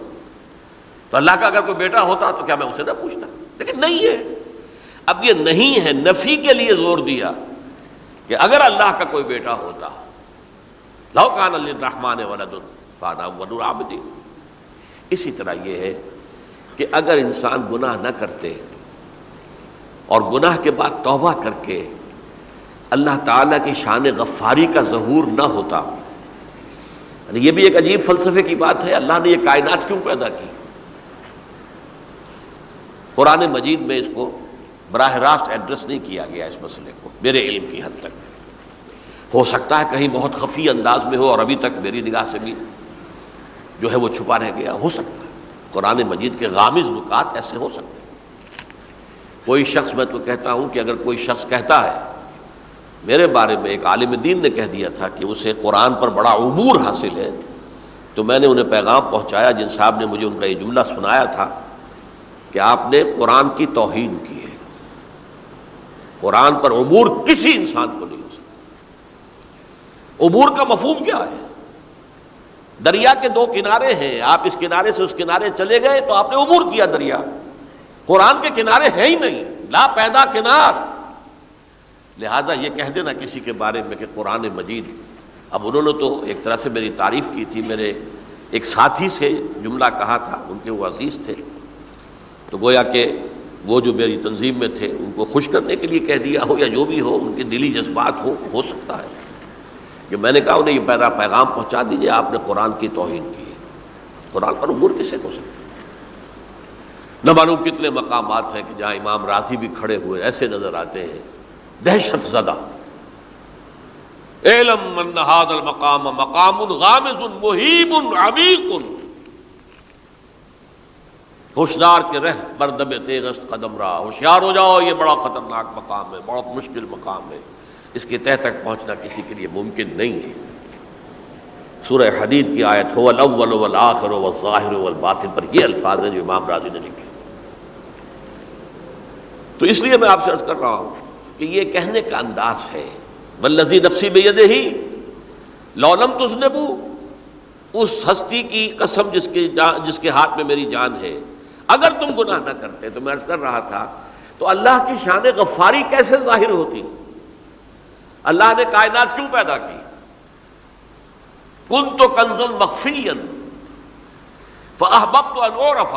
تو اللہ کا اگر کوئی بیٹا ہوتا تو کیا میں اسے نہ پوچھتا؟ لیکن نہیں ہے۔ اب یہ نہیں ہے، نفی کے لیے زور دیا کہ اگر اللہ کا کوئی بیٹا ہوتا، لو کان للرحمن ولد فانا اول العابدین۔ اسی طرح یہ ہے کہ اگر انسان گناہ نہ کرتے اور گناہ کے بعد توبہ کر کے اللہ تعالیٰ کی شان غفاری کا ظہور نہ ہوتا، یعنی یہ بھی ایک عجیب فلسفے کی بات ہے، اللہ نے یہ کائنات کیوں پیدا کی؟ قرآن مجید میں اس کو براہ راست ایڈریس نہیں کیا گیا اس مسئلے کو، میرے علم کی حد تک۔ ہو سکتا ہے کہیں بہت خفی انداز میں ہو اور ابھی تک میری نگاہ سے بھی جو ہے وہ چھپا رہ گیا، ہو سکتا ہے قرآن مجید کے غامض نکات ایسے ہو سکتے ہیں۔ کوئی شخص، میں تو کہتا ہوں کہ اگر کوئی شخص کہتا ہے، میرے بارے میں ایک عالم دین نے کہہ دیا تھا کہ اسے قرآن پر بڑا عبور حاصل ہے، تو میں نے انہیں پیغام پہنچایا، جن صاحب نے مجھے ان کا یہ جملہ سنایا تھا کہ آپ نے قرآن کی توہین کی ہے، قرآن پر عبور کسی انسان کو نہیں ہو سکتا۔ عبور کا مفہوم کیا ہے؟ دریا کے دو کنارے ہیں، آپ اس کنارے سے اس کنارے چلے گئے تو آپ نے عبور کیا دریا۔ قرآن کے کنارے ہیں ہی نہیں، لا پیدا کنار۔ لہذا یہ کہہ دینا کسی کے بارے میں کہ قرآن مجید، اب انہوں نے تو ایک طرح سے میری تعریف کی تھی، میرے ایک ساتھی سے جملہ کہا تھا، ان کے وہ عزیز تھے، تو گویا کہ وہ جو میری تنظیم میں تھے ان کو خوش کرنے کے لیے کہہ دیا ہو یا جو بھی ہو، ان کے دلی جذبات ہو سکتا ہے کہ میں نے کہا انہیں یہ پہلا پیغام پہنچا دیجیے، آپ نے قرآن کی توہین کی ہے۔ قرآن پر عبور کسے ہو سکتا ہے؟ نہ معلوم کتنے مقامات ہیں کہ جہاں امام راضی بھی کھڑے ہوئے ایسے نظر آتے ہیں، دہشت زدہ، اعلم ان ھذا المقام مقام غامض مہیب عمیق، ہوشیار کے رہ بردم تیغست قدم را، ہوشیار ہو جاؤ، یہ بڑا خطرناک مقام ہے، بہت مشکل مقام ہے، اس کے تہ تک پہنچنا کسی کے لیے ممکن نہیں ہے۔ سورہ حدید کی آیت هو الاول والآخر والظاہر والباطن پر یہ الفاظ ہیں جو امام راضی نے لکھے۔ تو اس لیے میں آپ سے عرض کر رہا ہوں کہ یہ کہنے کا انداز ہے، والذی نفسی بیدہ لو لم تذنبوا، اس ہستی کی قسم جس کے ہاتھ میں میری جان ہے، اگر تم گناہ نہ کرتے، تو میں عرض کر رہا تھا تو اللہ کی شان غفاری کیسے ظاہر ہوتی؟ اللہ نے کائنات کیوں پیدا کی؟ کنت کنزا مخفیا فاحببت ان اعرف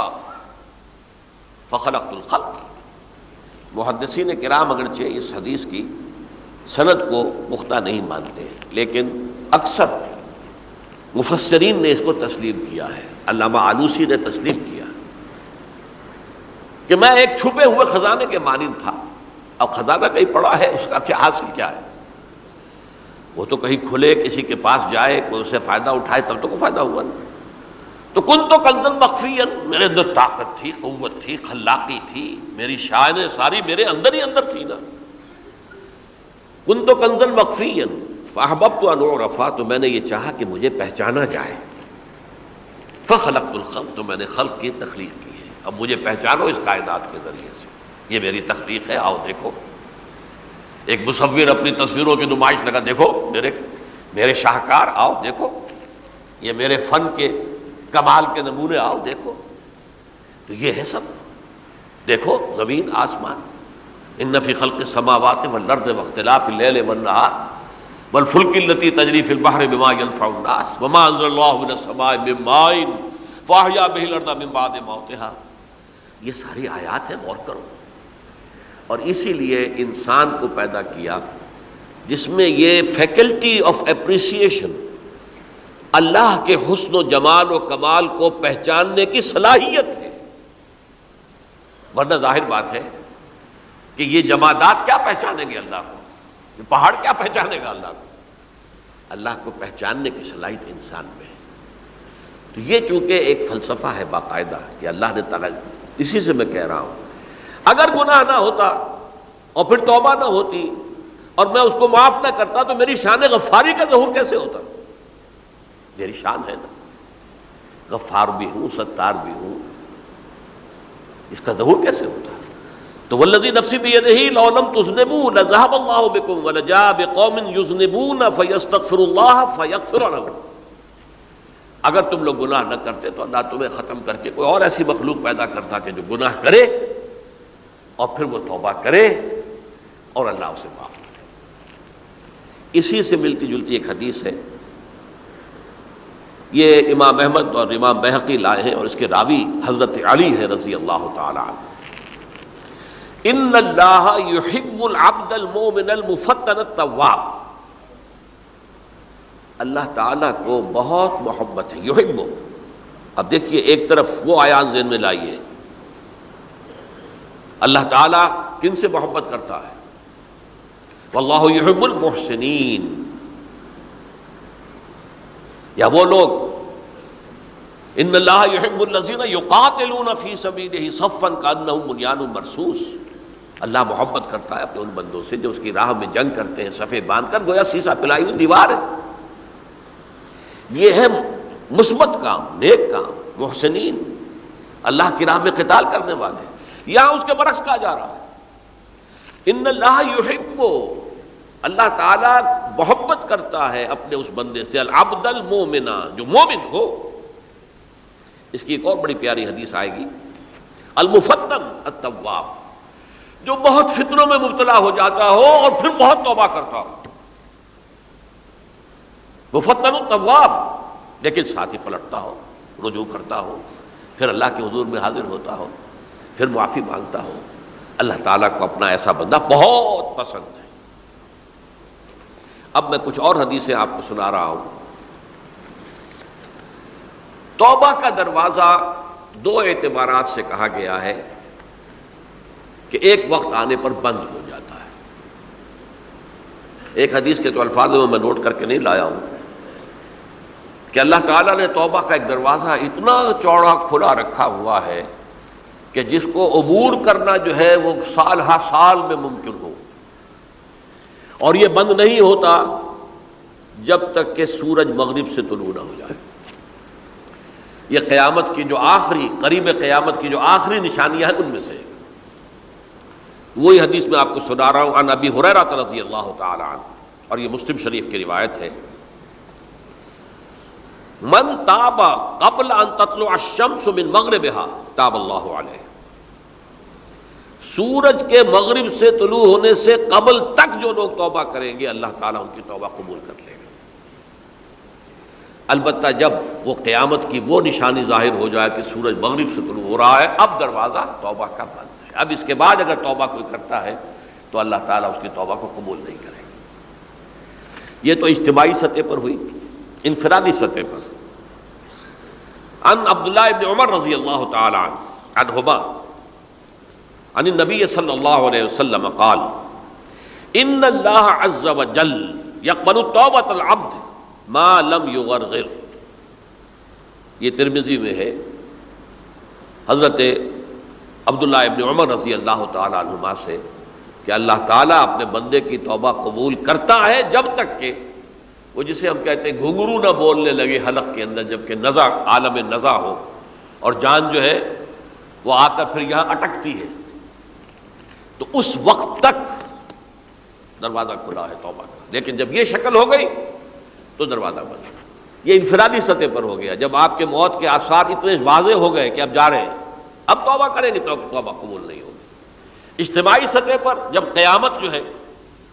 فخلقت الخلق۔ محدثین کرام اگرچہ اس حدیث کی سند کو پختہ نہیں مانتے، لیکن اکثر مفسرین نے اس کو تسلیم کیا ہے۔ علامہ آلوسی نے تسلیم کیا کہ میں ایک چھپے ہوئے خزانے کے مانند تھا۔ اب خزانہ کہیں پڑا ہے، اس کا کیا حاصل کیا ہے؟ وہ تو کہیں کھلے، کسی کے پاس جائے، کوئی اسے فائدہ اٹھائے تب تو کوئی فائدہ ہوا نا۔ تو کن تو کنزا مخفیا، میرے اندر طاقت تھی، قوت تھی، خلاقی تھی، میری شان ساری میرے اندر ہی اندر تھی نا۔ کن تو کنزا مخفیا فاحببت ان اعرف، تو میں نے یہ چاہا کہ مجھے پہچانا جائے۔ فخلقت الخلق، تو میں نے خلق کی تخلیق کی ہے، اب مجھے پہچانو اس کائنات کے ذریعے سے، یہ میری تخلیق ہے، آؤ دیکھو۔ ایک مصور اپنی تصویروں کی نمائش لگا، دیکھو میرے شاہکار، آؤ دیکھو، یہ میرے فن کے کمال کے نمونے، آؤ دیکھو۔ تو یہ ہے سب، دیکھو زمین آسمان، ان فی خلق السماوات والارض واختلاف اللیل والنہار والفلک التی تجری فی البحر بما ینفع الناس وما انزل اللہ من السماء من ماء فاحیا بہ الارض من بعد موتہا۔ یہ ساری آیات ہیں، غور کرو۔ اور اسی لیے انسان کو پیدا کیا جس میں یہ فیکلٹی آف اپریسیشن، اللہ کے حسن و جمال و کمال کو پہچاننے کی صلاحیت ہے۔ ورنہ ظاہر بات ہے کہ یہ جمادات کیا پہچانیں گے اللہ کو؟ یہ پہاڑ کیا پہچانے گا اللہ کو؟ اللہ کو پہچاننے کی صلاحیت انسان میں ہے۔ تو یہ چونکہ ایک فلسفہ ہے باقاعدہ کہ اللہ نے تعالیٰ، اسی سے میں کہہ رہا ہوں اگر گناہ نہ ہوتا اور پھر توبہ نہ ہوتی اور میں اس کو معاف نہ کرتا تو میری شان غفاری کا ظہور کیسے ہوتا؟ میری شان ہے نا، غفار بھی ہوں، ستار بھی ہوں، اس کا ظہور کیسے ہوتا؟ تو والذی نفسی بیدہ لو لم تذنبوا لذهب اللہ بکم ولجاء بقوم یذنبون فیستغفروا اللہ فیغفر لهم۔ اگر تم لوگ گناہ نہ کرتے تو اللہ تمہیں ختم کر کے کوئی اور ایسی مخلوق پیدا کرتا کہ جو گناہ کرے اور پھر وہ توبہ کرے اور اللہ اسے معاف کرے۔ اسی سے ملتی جلتی ایک حدیث ہے، یہ امام احمد اور امام بہقی لائے ہیں اور اس کے راوی حضرت علی ہے رضی اللہ تعالی عنہ۔ ان اللہ یحب العبد المؤمن المفتن التواب، اللہ تعالیٰ کو بہت محبت ہے، یحب۔ اب دیکھیے ایک طرف وہ آیات ذہن میں لائیے، اللہ تعالیٰ کن سے محبت کرتا ہے؟ واللہ یحب المحسنین، یا وہ لوگ ان اللہ یحب الذین یقاتلون فی سبیلہ صفا کانہم بنیان مرصوص، اللہ محبت کرتا ہے اپنے ان بندوں سے جو اس کی راہ میں جنگ کرتے ہیں صفے باندھ کر، گویا سیسا پلائی ہوئی دیوار ہے۔ یہ ہے مثبت کام، نیک کام، محسنین، اللہ کی راہ میں قتال کرنے والے۔ یہاں اس کے برعکس کہا جا رہا ہے ان اللہ یحب، اللہ تعالیٰ محبت کرتا ہے اپنے اس بندے سے، العبد المومن، جو مومن ہو۔ اس کی ایک اور بڑی پیاری حدیث آئے گی، المفتن التواب، جو بہت فتنوں میں مبتلا ہو جاتا ہو اور پھر بہت توبہ کرتا ہو، مفتن التواب، لیکن ساتھ ہی پلٹتا ہو، رجوع کرتا ہو، پھر اللہ کے حضور میں حاضر ہوتا ہو، پھر معافی مانگتا ہو۔ اللہ تعالیٰ کو اپنا ایسا بندہ بہت پسند ہے۔ اب میں کچھ اور حدیثیں آپ کو سنا رہا ہوں۔ توبہ کا دروازہ دو اعتبارات سے کہا گیا ہے کہ ایک وقت آنے پر بند ہو جاتا ہے۔ ایک حدیث کے تو الفاظ میں نوٹ کر کے نہیں لایا ہوں کہ اللہ تعالیٰ نے توبہ کا ایک دروازہ اتنا چوڑا کھلا رکھا ہوا ہے کہ جس کو عبور کرنا جو ہے وہ سال ہا سال میں ممکن ہو، اور یہ بند نہیں ہوتا جب تک کہ سورج مغرب سے طلوع نہ ہو جائے۔ یہ قیامت کی جو آخری، قریب قیامت کی جو آخری نشانیاں ہیں ان میں سے وہی حدیث میں آپ کو سنا رہا ہوں، عن ابی ہریرہ رضی اللہ تعالی عنہ، اور یہ مسلم شریف کی روایت ہے، من تاب قبل ان تطلع الشمس من مغربها تاب اللہ علیہ، سورج کے مغرب سے طلوع ہونے سے قبل تک جو لوگ توبہ کریں گے اللہ تعالیٰ ان کی توبہ قبول کر لے گا۔ البتہ جب وہ قیامت کی وہ نشانی ظاہر ہو جائے کہ سورج مغرب سے طلوع ہو رہا ہے، اب دروازہ توبہ کا بند ہے۔ اب اس کے بعد اگر توبہ کوئی کرتا ہے تو اللہ تعالیٰ اس کی توبہ کو قبول نہیں کرے گا۔ یہ تو اجتماعی سطح پر ہوئی۔ انفرادی سطح پر عن عبداللہ ابن عمر رضی اللہ تعالی عنہما عن النبی صلی اللہ علیہ وسلم قال ان اللہ عز وجل یقبل توبۃ العبد ما لم یغرغر۔ یہ ترمذی میں ہے، حضرت عبداللہ ابن عمر رضی اللہ تعالی عنہما سے، کہ اللہ تعالیٰ اپنے بندے کی توبہ قبول کرتا ہے جب تک کہ وہ جسے ہم کہتے ہیں گھنگرو نہ بولنے لگے حلق کے اندر، جبکہ نزع، عالم نزع ہو اور جان جو ہے وہ آ کر پھر یہاں اٹکتی ہے، تو اس وقت تک دروازہ کھلا ہے توبہ کا۔ لیکن جب یہ شکل ہو گئی تو دروازہ بند۔ یہ انفرادی سطح پر ہو گیا، جب آپ کے موت کے آثار اتنے واضح ہو گئے کہ اب جا رہے ہیں، اب توبہ کریں گے تو توبہ قبول نہیں ہوگی۔ اجتماعی سطح پر جب قیامت جو ہے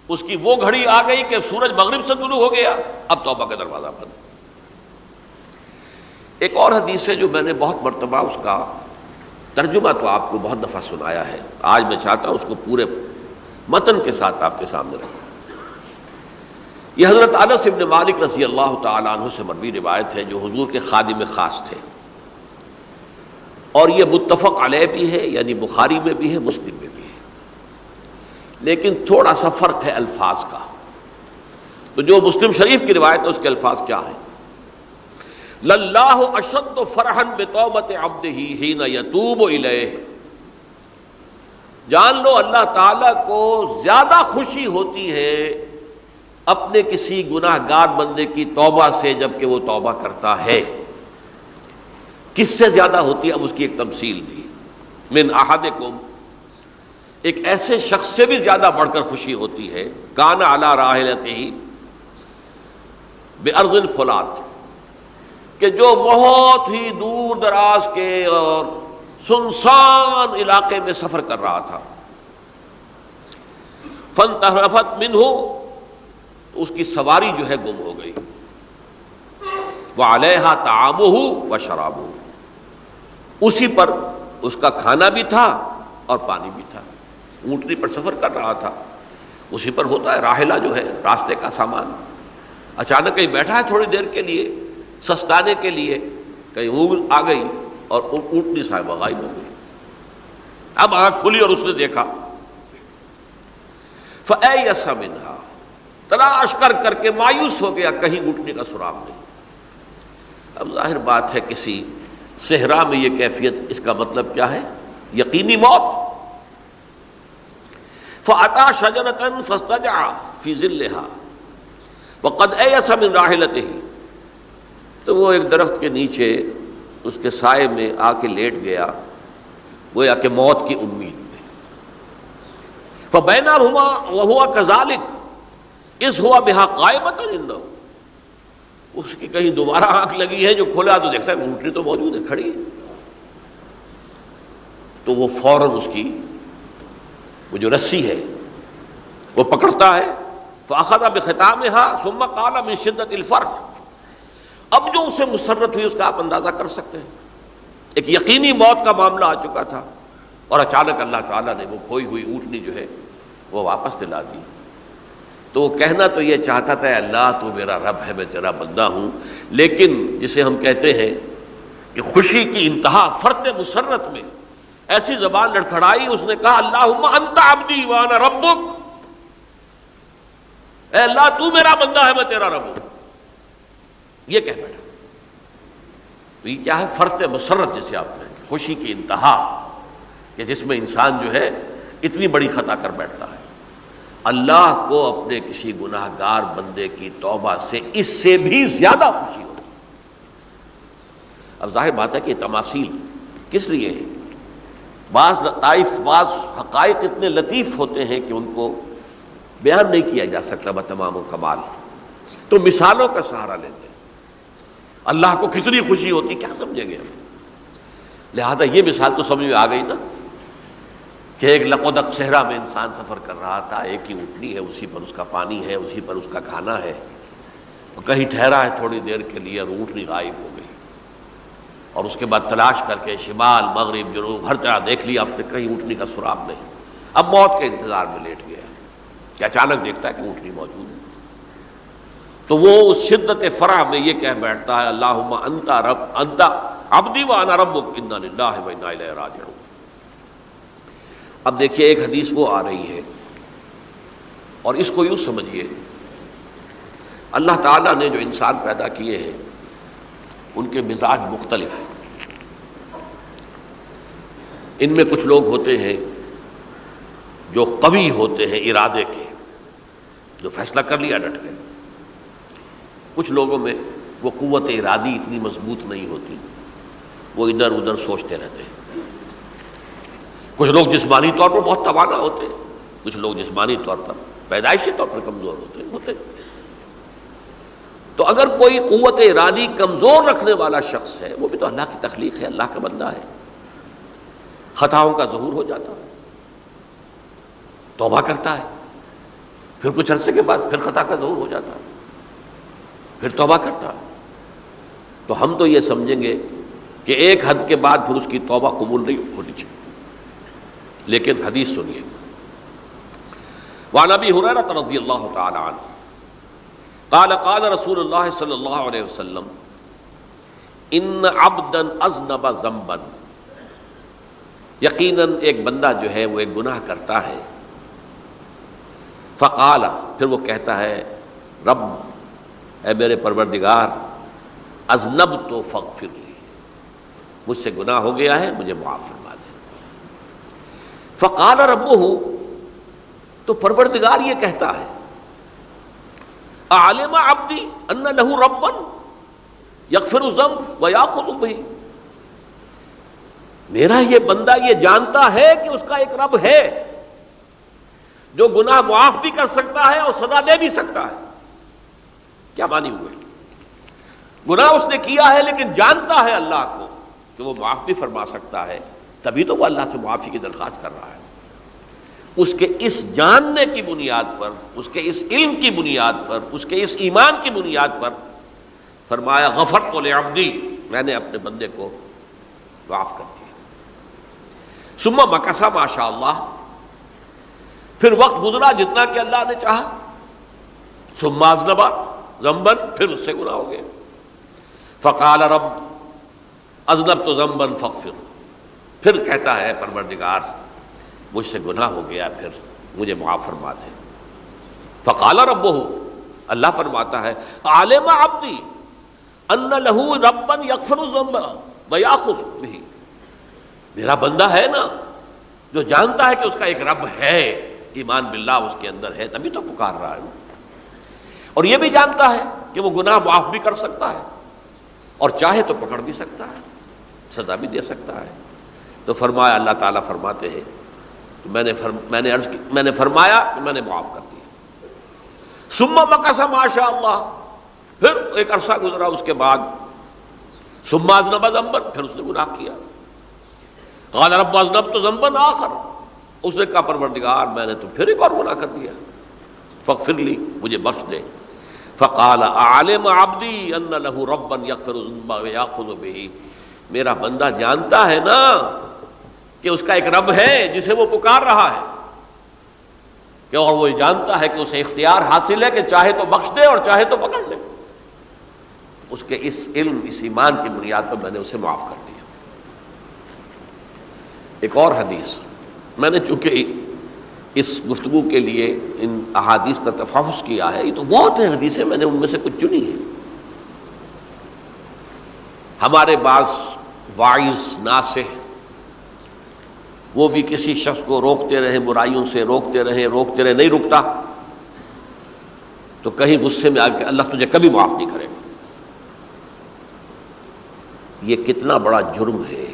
اس کی وہ گھڑی آ گئی کہ سورج مغرب سے طلوع ہو گیا، اب توبہ کا دروازہ بند۔ ایک اور حدیث ہے جو میں نے بہت مرتبہ اس کا ترجمہ تو آپ کو بہت دفعہ سنایا ہے، آج میں چاہتا ہوں اس کو پورے متن کے ساتھ آپ کے سامنے رکھوں۔ یہ حضرت انس بن مالک رضی اللہ تعالی عنہ سے مروی روایت ہے، جو حضور کے خادم خاص تھے، اور یہ متفق علیہ بھی ہے، یعنی بخاری میں بھی ہے، مسلم میں بھی ہے، لیکن تھوڑا سا فرق ہے الفاظ کا۔ تو جو مسلم شریف کی روایت ہے اس کے الفاظ کیا ہیں؟ للہ اشد فرحا بتوبۃ عبدہ حین یتوب الیہ، جان لو اللہ تعالیٰ کو زیادہ خوشی ہوتی ہے اپنے کسی گناہ گار بندے کی توبہ سے جب کہ وہ توبہ کرتا ہے۔ کس سے زیادہ ہوتی ہے؟ اب اس کی ایک تمثیل دی، من احدکم، ایک ایسے شخص سے بھی زیادہ بڑھ کر خوشی ہوتی ہے، کان علی راحلتہ، بارض الفلات، کہ جو بہت ہی دور دراز کے اور سنسان علاقے میں سفر کر رہا تھا، فانتحرفت منہ، اس کی سواری جو ہے گم ہو گئی، وعلیہا طعامہ وشرابہ، اسی پر اس کا کھانا بھی تھا اور پانی بھی تھا، اونٹنی پر سفر کر رہا تھا، اسی پر ہوتا ہے راحلہ جو ہے راستے کا سامان، اچانک کہیں بیٹھا ہے تھوڑی دیر کے لیے سستانے کے لیے، کہیں اونگ آ گئی اور اونٹنی صاحبہ غائب ہو گئی۔ اب آنکھ کھلی اور اس نے دیکھا، فَأَيَّسَ مِنْهَا، تلاش کر کر کے مایوس ہو گیا، کہیں اونٹنی کا سراغ نہیں۔ اب ظاہر بات ہے کسی صحرا میں یہ کیفیت، اس کا مطلب کیا ہے؟ یقینی موت۔ فَأَتَى شَجَرَةً فَاسْتَجَعَ فِي ظِلِّهَا وَقَدْ أَيَسَ مِنْ رَاحِلَتِهِ، تو وہ ایک درخت کے نیچے اس کے سائے میں آ کے لیٹ گیا، گویا کہ موت کی امید میں۔ فَبَيْنَهُمَا وَهُوَ كَذَلِكَ اِذْ هُوَ بِهَا قَائِمَةٌ عِندَهُ، اس کی کہیں دوبارہ آنکھ لگی ہے، جو کھولا تو دیکھتا ہے اونٹنی تو موجود ہے، کھڑی ہے، تو وہ فوراً اس کی وہ جو رسی ہے وہ پکڑتا ہے، فَأَخَذَ بِخِتَامِهَا ثُمَّ قَالَ مِنْ شِدَّةِ الْفَرْحِ، اب جو اسے مسرت ہوئی اس کا آپ اندازہ کر سکتے ہیں، ایک یقینی موت کا معاملہ آ چکا تھا، اور اچانک اللہ تعالیٰ نے وہ کھوئی ہوئی اونٹنی جو ہے وہ واپس دلا دی۔ تو وہ کہنا تو یہ چاہتا تھا، اللہ تو میرا رب ہے، میں تیرا بندہ ہوں، لیکن جسے ہم کہتے ہیں کہ خوشی کی انتہا فرط مسرت میں ایسی زبان لڑکھڑائی، اس نے کہا اللہم انت عبدی وانا ربک، اے اللہ تو میرا بندہ ہے، میں تیرا رب ہوں، یہ کہہ بیٹھا۔ تو یہ کیا ہے؟ فرط مسرت جسے آپ کہیں، خوشی کی انتہا، کہ جس میں انسان جو ہے اتنی بڑی خطا کر بیٹھتا ہے۔ اللہ کو اپنے کسی گناہ گار بندے کی توبہ سے اس سے بھی زیادہ خوشی ہوتی ہے۔ اب ظاہر بات ہے کہ یہ تماثیل کس لیے ہے؟ بعض لطائف، بعض حقائق اتنے لطیف ہوتے ہیں کہ ان کو بیان نہیں کیا جا سکتا بتمام و کمال، تو مثالوں کا سہارا لیتے ہیں۔ اللہ کو کتنی خوشی ہوتی، کیا سمجھیں گے ہم؟ لہذا یہ مثال تو سمجھ میں آ گئی نا، کہ ایک لقودق صحرا میں انسان سفر کر رہا تھا، ایک ہی اونٹنی ہے، اسی پر اس کا پانی ہے، اسی پر اس کا کھانا ہے، اور کہیں ٹھہرا ہے تھوڑی دیر کے لیے اور اونٹنی غائب ہو گئی، اور اس کے بعد تلاش کر کے شمال مغرب جنوب ہر طرح دیکھ لیا، اب تک کہیں اونٹنی کا سراغ نہیں، اب موت کے انتظار میں لیٹ گیا کہ اچانک دیکھتا ہے کہ اونٹنی موجود ہے، تو وہ اس شدت فرح میں یہ کہہ بیٹھتا ہے اللہم انت عبدی وانا ربک انا للہ و انا الیہ راجعون۔ اب دیکھیے ایک حدیث وہ آ رہی ہے، اور اس کو یوں سمجھیے، اللہ تعالیٰ نے جو انسان پیدا کیے ہیں ان کے مزاج مختلف ہیں۔ ان میں کچھ لوگ ہوتے ہیں جو قوی ہوتے ہیں ارادے کے، جو فیصلہ کر لیا ڈٹ گئے، کچھ لوگوں میں وہ قوت ارادی اتنی مضبوط نہیں ہوتی، وہ ادھر ادھر سوچتے رہتے ہیں، کچھ لوگ جسمانی طور پر بہت توانا ہوتے ہیں، کچھ لوگ جسمانی طور پر پیدائشی طور پر کمزور ہوتے ہیں۔ تو اگر کوئی قوت ارادی کمزور رکھنے والا شخص ہے، وہ بھی تو اللہ کی تخلیق ہے، اللہ کا بندہ ہے، خطاؤں کا ظہور ہو جاتا ہے، توبہ کرتا ہے، پھر کچھ عرصے کے بعد پھر خطا کا ظہور ہو جاتا ہے، پھر توبہ کرتا ہے، تو ہم تو یہ سمجھیں گے کہ ایک حد کے بعد پھر اس کی توبہ قبول نہیں ہونی چاہیے۔ لیکن حدیث سنیے، وعن ابی ہریرہ رضی اللہ تعالی عنہ قال قال رسول اللہ صلی اللہ علیہ وسلم ان عبدا اذنب ذنبا، یقیناً ایک بندہ جو ہے وہ ایک گناہ کرتا ہے، فقال، پھر وہ کہتا ہے رب اے میرے پروردگار اذنبت فاغفر لی، مجھ سے گناہ ہو گیا ہے، مجھے معاف فرما دے۔ فقال ربہ، تو پروردگار یہ کہتا ہے اعلم عبدی ان لہ ربا یغفر الذنب ویأخذ بہ، میرا یہ بندہ یہ جانتا ہے کہ اس کا ایک رب ہے جو گناہ معاف بھی کر سکتا ہے اور سزا دے بھی سکتا ہے۔ کیا معنی ہوئے؟ گناہ اس نے کیا ہے لیکن جانتا ہے اللہ کو کہ وہ معاف بھی فرما سکتا ہے، تبھی تو وہ اللہ سے معافی کی درخواست کر رہا ہے۔ اس کے اس جاننے کی بنیاد پر، اس کے اس علم کی بنیاد پر، اس کے اس ایمان کی بنیاد پر فرمایا غفرت لعبدی، میں نے اپنے بندے کو معاف کر دیا۔ ثم مکث ما شاء اللہ، پھر وقت گزرا جتنا کہ اللہ نے چاہا۔ ثم اذنب ذنبا، پھر اس سے گناہ ہو گئے۔ فقال رب اذنبت ذنبا فاغفر، پھر کہتا ہے پروردگار مجھ سے گناہ ہو گیا، پھر مجھے معاف فرما دے۔ فقال ربہ، اللہ فرماتا ہے علم عبدی ان لہ ربا یغفر الذنب ویأخذ بہ، میرا بندہ ہے نا جو جانتا ہے کہ اس کا ایک رب ہے، ایمان باللہ اس کے اندر ہے، تبھی تو پکار رہا ہے، اور یہ بھی جانتا ہے کہ وہ گناہ معاف بھی کر سکتا ہے اور چاہے تو پکڑ بھی سکتا ہے، سزا بھی دے سکتا ہے۔ تو فرمایا، اللہ تعالیٰ فرماتے ہیں میں نے فرمایا کہ میں نے معاف کر دیا۔ ثم مکث ما شاء اللہ، پھر ایک عرصہ گزرا اس کے بعد۔ ثم اذنب ذنبا، پھر اس نے گناہ کیا۔ قال رب اذنبت ذنبا آخر، اس نے کہا پروردگار میں نے تو پھر ایک اور گناہ کر دیا، فاغفر لی، مجھے بخش دے۔ فقال اعلم عبدی ان لہ ربا یغفر الذنب ویأخذ بہ، میرا بندہ جانتا ہے نا کہ اس کا ایک رب ہے جسے وہ پکار رہا ہے، کہ اور وہ جانتا ہے کہ اسے اختیار حاصل ہے کہ چاہے تو بخش دے اور چاہے تو پکڑ لے۔ اس کے اس علم، اس ایمان کی بنیاد پر میں نے اسے معاف کر دیا۔ ایک اور حدیث، میں نے چونکہ اس گفتگو کے لیے ان احادیث کا تفحص کیا ہے، یہ تو بہت ہیں حدیثیں، میں نے ان میں سے کچھ چنی ہیں۔ ہمارے بعض واعظ ناصح وہ بھی کسی شخص کو روکتے رہے، برائیوں سے روکتے رہے، نہیں رکتا، تو کہیں غصے میں آ کے اللہ تجھے کبھی معاف نہیں کرے گا۔ یہ کتنا بڑا جرم ہے،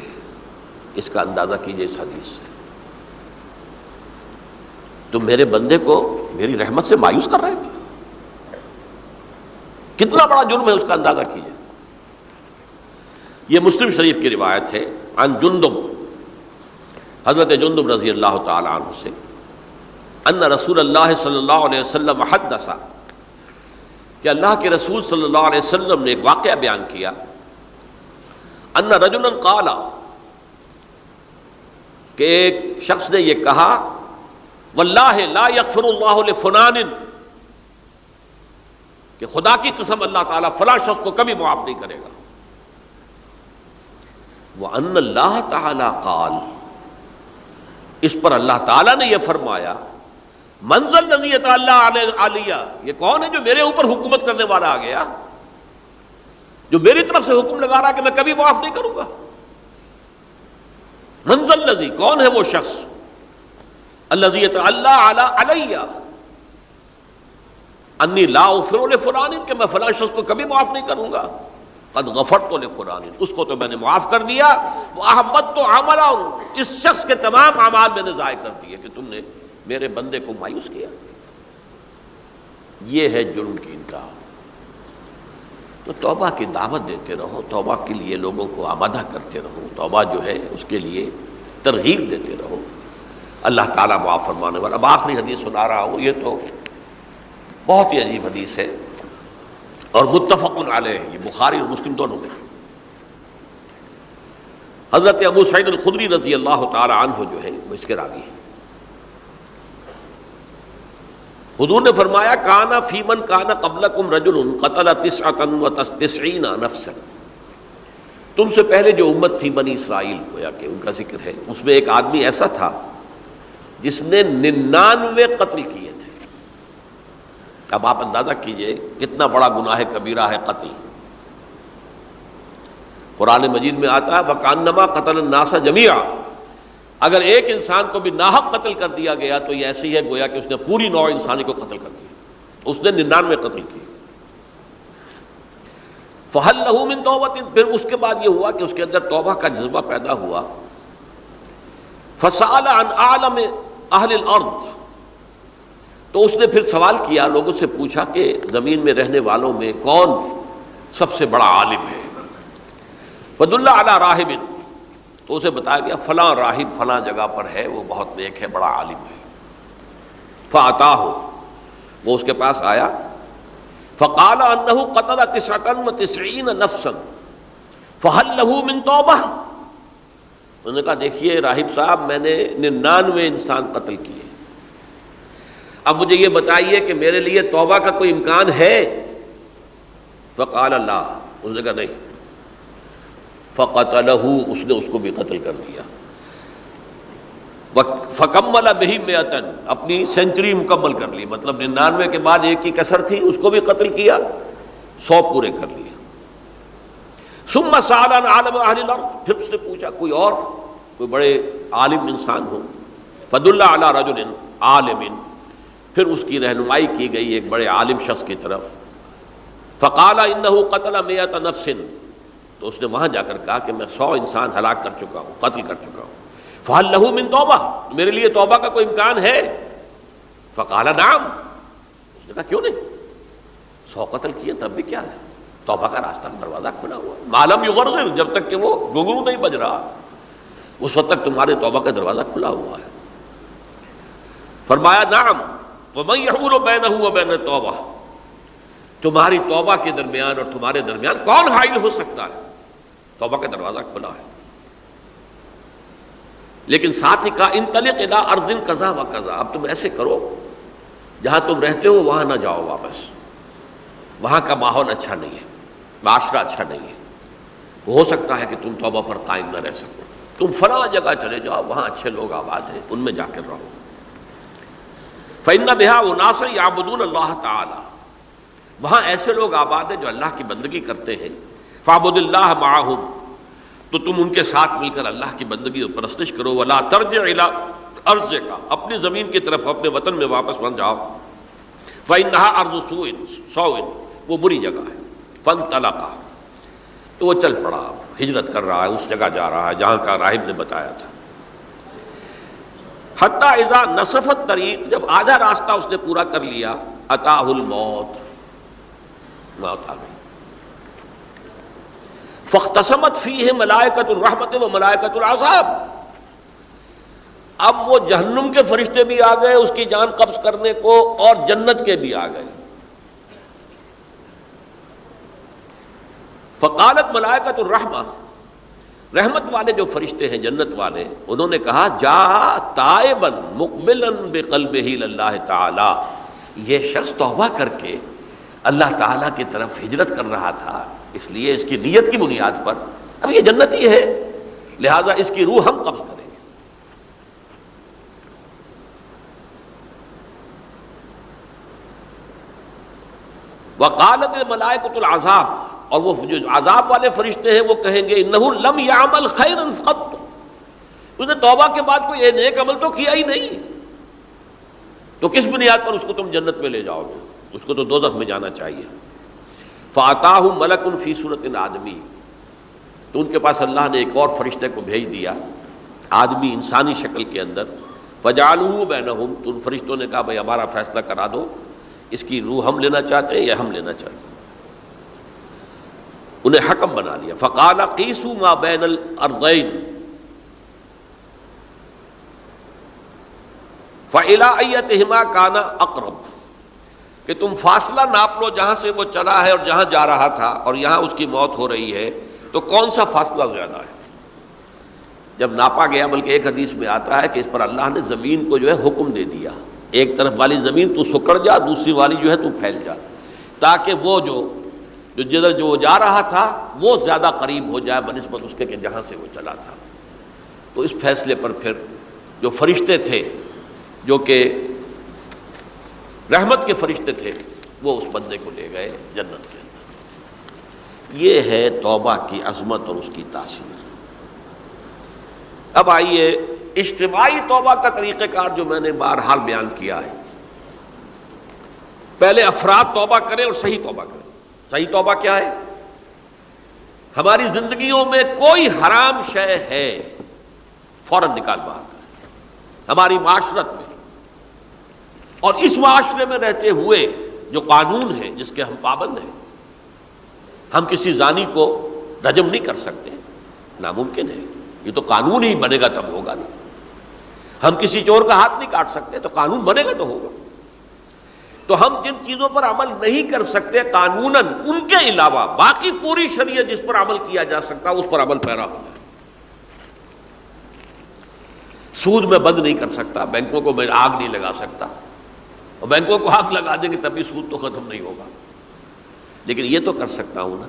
اس کا اندازہ کیجئے اس حدیث سے۔ تم میرے بندے کو میری رحمت سے مایوس کر رہے ہیں، کتنا بڑا جرم ہے، اس کا اندازہ کیجئے۔ یہ مسلم شریف کی روایت ہے، عن جندب، حضرت جندب رضی اللہ تعالی عنہ سے، ان رسول اللہ صلی اللہ علیہ وسلم حدث، کہ اللہ کے رسول صلی اللہ علیہ وسلم نے ایک واقعہ بیان کیا، ان رجلا قال، کہ ایک شخص نے یہ کہا، واللہ لا یغفر اللہ لفلان، کہ خدا کی قسم اللہ تعالیٰ فلاں شخص کو کبھی معاف نہیں کرے گا۔ وَأَنَّ اللَّهَ تَعَالَى قَالَ، اس پر اللہ تعالیٰ نے یہ فرمایا، مَنْ ذَا الَّذِي يَتَعَلَّىٰ عَلَيَّ، یہ کون ہے جو میرے اوپر حکومت کرنے والا آ گیا، جو میری طرف سے حکم لگا رہا کہ میں کبھی معاف نہیں کروں گا۔ مَنْ ذَا الَّذِي، کون ہے وہ شخص، الَّذِي يَتَعَلَّىٰ عَلَيَّ اَنِّي لَا أَغْفِرُ لِفُلَانٍ، کہ میں فلاں شخص کو کبھی معاف نہیں کروں گا۔ قد غفرت لفلان، اس کو تو میں نے معاف کر دیا۔ وَأَحْبَطْتُ عَمَلَهُ، اس شخص کے تمام اعمال میں نے ضائع کر دیے کہ تم نے میرے بندے کو مایوس کیا۔ یہ ہے جرم کی انتہا۔ تو توبہ کی دعوت دیتے رہو، توبہ کے لیے لوگوں کو آمادہ کرتے رہو، توبہ جو ہے اس کے لیے ترغیب دیتے رہو، اللہ تعالیٰ معاف فرمانے والا۔ اب آخری حدیث سنا رہا ہوں، یہ تو بہت ہی عجیب حدیث ہے اور متفق علیہ، یہ بخاری اور مسلم دونوں میں۔ حضرت ابو سعید الخدری رضی اللہ تعالی عنہ جو ہے وہ اس کے راوی ہیں۔ حضور نے فرمایا، کانا فی من کانا قبلکم رجل قتل 99 نفسا، تم سے پہلے جو امت تھی بنی اسرائیل، گویا کہ ان کا ذکر ہے، اس میں ایک آدمی ایسا تھا جس نے 99 قتل کیے تھے۔ اب آپ اندازہ کیجئے کتنا بڑا گناہ کبیرہ ہے قتل. قرآن مجید میں آتا ہے فَكَأَنَّمَا قَتَلَ النَّاسَ جَمِيعًا، اگر ایک انسان کو بھی ناحق قتل کر دیا گیا تو یہ ایسے ہی ہے گویا کہ اس نے پوری نوع انسانی کو قتل کر دیا. اس نے 99 قتل کیے. فَهَلْ لَهُ مِن تَوْبَةٍ، پھر اس کے بعد یہ ہوا کہ اس کے اندر توبہ کا جذبہ پیدا ہوا. فَسَأَلَ عَنْ أَعْلَمِ أَهْلِ الْأَرْضِ، تو اس نے پھر سوال کیا، لوگوں سے پوچھا کہ زمین میں رہنے والوں میں کون سب سے بڑا عالم ہے. فَدُلَّ عَلَى رَاهِبٍ، تو اسے بتایا گیا فلاں راہب فلاں جگہ پر ہے، وہ بہت نیک ہے، بڑا عالم ہے. فَأَتَاهُ، وہ اس کے پاس آیا. فَقَالَ أَنَّهُ قَتَلَ 99 نَفْسًا فَهَلْ لَهُ مِن تَوْبَةٍ، انہوں نے کہا دیکھیے راہب صاحب میں نے 99 انسان قتل کیے، اب مجھے یہ بتائیے کہ میرے لیے توبہ کا کوئی امکان ہے؟ فقال لا، اس نے کہا نہیں. فقتلہ، اس نے اس کو بھی قتل کر دیا. فکمل بہ 100، اپنی سینچری مکمل کر لی، مطلب 99 کے بعد ایک کی کسر تھی، اس کو بھی قتل کیا، 100 پورے کر لیے. ثم سأل عن عالم اہل الارض، پھر اس نے پوچھا کوئی اور کوئی بڑے عالم انسان ہو. فدل علی رجل عالم، پھر اس کی رہنمائی کی گئی ایک بڑے عالم شخص کی طرف. فقال انہ قتل 100 نفس، تو اس نے وہاں جا کر کہا کہ میں 100 انسان ہلاک کر چکا ہوں، قتل کر چکا ہوں. فہل لہ من توبہ، میرے لیے توبہ کا کوئی امکان ہے؟ فقال نعم، اس نے کہا کیوں نہیں، 100 قتل کیے تب بھی کیا ہے، توبہ کا راستہ دروازہ کھلا ہوا ہے. ما لم یغرغر، جب تک کہ وہ گھنگرو نہیں بج رہا اس وقت تک تمہارے توبہ کا دروازہ کھلا ہوا ہے. فرمایا نعم ومن یحول بینہ وبین التوبہ، تمہاری توبہ کے درمیان اور تمہارے درمیان کون حائل ہو سکتا ہے، توبہ کا دروازہ کھلا ہے. لیکن ساتھ ہی کہا انطلق الی ارض کذا و کذا، اب تم ایسے کرو جہاں تم رہتے ہو وہاں نہ جاؤ واپس، وہاں کا ماحول اچھا نہیں ہے، معاشرہ اچھا نہیں ہے، ہو سکتا ہے کہ تم توبہ پر قائم نہ رہ سکو، تم فلاں جگہ چلے جاؤ وہاں اچھے لوگ آباد ہیں ان میں جا کر رہو. فإن بها أناسا يعبدون اللہ تعالی، وہاں ایسے لوگ آباد ہیں جو اللہ کی بندگی کرتے ہیں. فاعبد اللہ معہم، تو تم ان کے ساتھ مل کر اللہ کی بندگی اور پرستش کرو. ولا ترجع الی ارضک، اپنی زمین کی طرف اپنے وطن میں واپس مت جاؤ. فإنها ارض سوء، وہ بری جگہ ہے. فانطلقا، تو وہ چل پڑا، ہجرت کر رہا ہے، اس جگہ جا رہا ہے جہاں کا راہب نے بتایا تھا. حتی اذا نصف الطریق، جب آدھا راستہ اس نے پورا کر لیا، اتاہ الموت، موت آ گئی. فاختصمت فیہ ملائکۃ الرحمت و ملائکۃ العذاب، اب وہ جہنم کے فرشتے بھی آ گئے اس کی جان قبض کرنے کو اور جنت کے بھی آ گئے. فقالت ملائکۃ الرحمہ، رحمت والے جو فرشتے ہیں جنت والے، انہوں نے کہا جا تائبا مقبلا بقلبہ اللہ تعالی، یہ شخص توبہ کر کے اللہ تعالیٰ کی طرف ہجرت کر رہا تھا، اس لیے اس کی نیت کی بنیاد پر اب یہ جنتی ہے، لہذا اس کی روح ہم قبض کریں گے. وقالت الملائکۃ العذاب، اور وہ جو عذاب والے فرشتے ہیں وہ کہیں گے انہ لم یعمل خیرا قط، اس نے توبہ کے بعد کوئی نیک عمل تو کیا ہی نہیں، تو کس بنیاد پر اس کو تم جنت میں لے جاؤ گے، اس کو تو دوزخ میں جانا چاہیے. فاتاہ ملک فی صورت آدمی، تو ان کے پاس اللہ نے ایک اور فرشتے کو بھیج دیا آدمی انسانی شکل کے اندر. فجعلوہ بینہم، تو ان فرشتوں نے کہا بھائی ہمارا فیصلہ کرا دو، اس کی روح ہم لینا چاہتے ہیں یا ہم لینا چاہتے ہیں. انہیں حکم بنا لیا. فقال قیسوا ما بین الارضین فإلی ایتہما کان اقرب، کہ تم فاصلہ ناپ لو جہاں سے وہ چلا ہے اور جہاں جا رہا تھا اور یہاں اس کی موت ہو رہی ہے، تو کون سا فاصلہ زیادہ ہے. جب ناپا گیا، بلکہ ایک حدیث میں آتا ہے کہ اس پر اللہ نے زمین کو جو ہے حکم دے دیا، ایک طرف والی زمین تو سکڑ جا، دوسری والی جو ہے تو پھیل جا، تاکہ وہ جو جدھر جو جا رہا تھا وہ زیادہ قریب ہو جائے بنسبت اس کے کہ جہاں سے وہ چلا تھا. تو اس فیصلے پر پھر جو فرشتے تھے جو کہ رحمت کے فرشتے تھے، وہ اس بندے کو لے گئے جنت کے اندر۔ یہ ہے توبہ کی عظمت اور اس کی تاثیر۔ اب آئیے اجتماعی توبہ کا طریقہ کار جو میں نے بہرحال بیان کیا ہے۔ پہلے افراد توبہ کریں اور صحیح توبہ کریں۔ صحیح توبہ کیا ہے؟ ہماری زندگیوں میں کوئی حرام شے ہے فوراً نکال باہر کریں۔ ہماری معاشرت میں اور اس معاشرے میں رہتے ہوئے جو قانون ہے جس کے ہم پابند ہیں، ہم کسی زانی کو رجم نہیں کر سکتے، ناممکن ہے، یہ تو قانون ہی بنے گا تب ہوگا نہیں۔ ہم کسی چور کا ہاتھ نہیں کاٹ سکتے، تو قانون بنے گا تو ہوگا۔ تو ہم جن چیزوں پر عمل نہیں کر سکتے قانوناً، ان کے علاوہ باقی پوری شریعت جس پر عمل کیا جا سکتا اس پر عمل پیرا ہو جائے۔ سود میں بند نہیں کر سکتا، بینکوں کو میں آگ نہیں لگا سکتا، اور بینکوں کو آگ لگا دیں گے تب بھی سود تو ختم نہیں ہوگا، لیکن یہ تو کر سکتا ہوں نا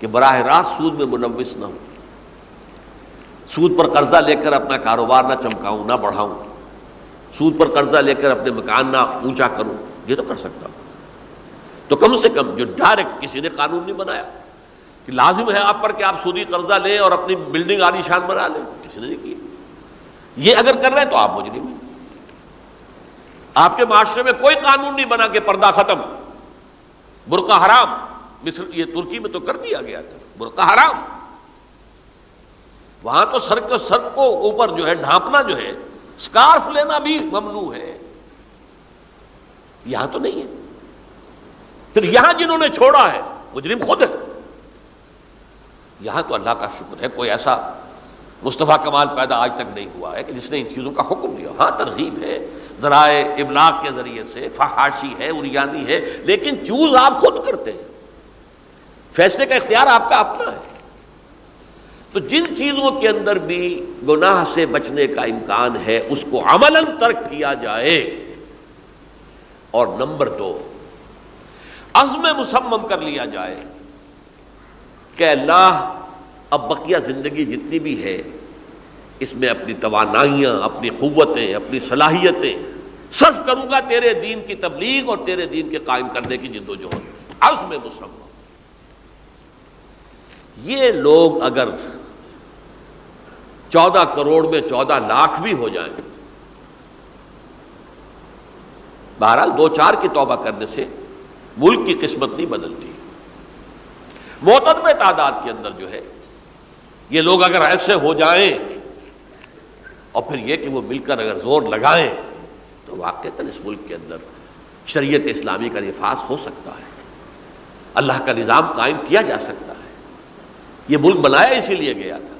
کہ براہ راست سود میں ملوث نہ ہوں، سود پر قرضہ لے کر اپنا کاروبار نہ چمکاؤں نہ بڑھاؤں، سود پر قرضہ لے کر اپنے مکان نہ اونچا کروں، یہ تو کر سکتا ہوں۔ تو کم سے کم جو ڈائریکٹ کسی نے قانون نہیں بنایا کہ لازم ہے آپ پر کہ آپ سودی قرضہ لیں اور اپنی بلڈنگ عالی شان بنا لیں، کسی نے نہیں کیا۔ یہ اگر کر رہے ہیں تو آپ مجرم ہیں۔ آپ کے معاشرے میں کوئی قانون نہیں بنا کہ پردہ ختم، برقع حرام، مصر یہ ترکی میں تو کر دیا گیا تھا، برقع حرام، وہاں تو سر کو اوپر جو ہے ڈھانپنا جو ہے، سکارف لینا بھی ممنوع ہے، یہاں تو نہیں ہے۔ پھر یہاں جنہوں نے چھوڑا ہے مجرم خود ہے۔ یہاں تو اللہ کا شکر ہے کوئی ایسا مصطفیٰ کمال پیدا آج تک نہیں ہوا ہے کہ جس نے ان چیزوں کا حکم دیا۔ ہاں ترغیب ہے، ذرائع ابلاغ کے ذریعے سے، فحاشی ہے، عریانی ہے، لیکن چوز آپ خود کرتے ہیں، فیصلے کا اختیار آپ کا اپنا ہے۔ تو جن چیزوں کے اندر بھی گناہ سے بچنے کا امکان ہے اس کو عملاً ترک کیا جائے۔ اور نمبر 2، عزم مصمم کر لیا جائے کہ اللہ اب بقیہ زندگی جتنی بھی ہے اس میں اپنی توانائیاں، اپنی قوتیں، اپنی صلاحیتیں صرف کروں گا تیرے دین کی تبلیغ اور تیرے دین کے قائم کرنے کی جدوجہد۔ عزم مصمم۔ یہ لوگ اگر 14 کروڑ میں 14 لاکھ بھی ہو جائیں، بہرحال 2-4 کی توبہ کرنے سے ملک کی قسمت نہیں بدلتی۔ معتدل تعداد کے اندر جو ہے یہ لوگ اگر ایسے ہو جائیں اور پھر یہ کہ وہ مل کر اگر زور لگائیں تو واقعتاً اس ملک کے اندر شریعت اسلامی کا نفاذ ہو سکتا ہے، اللہ کا نظام قائم کیا جا سکتا ہے۔ یہ ملک بنایا اسی لیے گیا تھا۔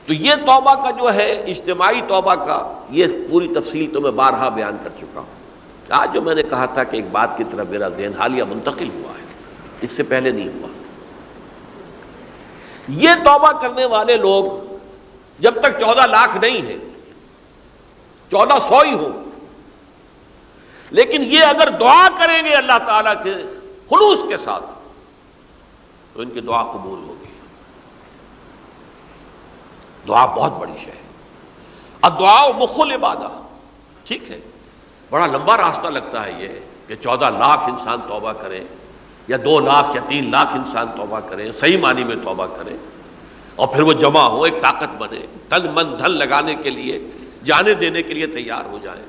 تو یہ توبہ کا جو ہے اجتماعی توبہ کا یہ پوری تفصیل تو میں بارہا بیان کر چکا ہوں۔ آج جو میں نے کہا تھا کہ ایک بات کی طرف میرا ذہن حالیہ منتقل ہوا ہے، اس سے پہلے نہیں ہوا۔ یہ توبہ کرنے والے لوگ جب تک 14 لاکھ نہیں ہیں، 1400 ہی ہوں، لیکن یہ اگر دعا کریں گے اللہ تعالیٰ کے خلوص کے ساتھ تو ان کی دعا قبول ہوگی۔ دعا بہت بڑی شے ہے۔ الدعاء مخ العبادہ، ٹھیک ہے، بڑا لمبا راستہ لگتا ہے یہ کہ 14 لاکھ انسان توبہ کرے یا 2 لاکھ یا 3 لاکھ انسان توبہ کرے، صحیح معنی میں توبہ کرے، اور پھر وہ جمع ہو، ایک طاقت بنے، تن من دھن لگانے کے لیے، جانے دینے کے لیے تیار ہو جائیں۔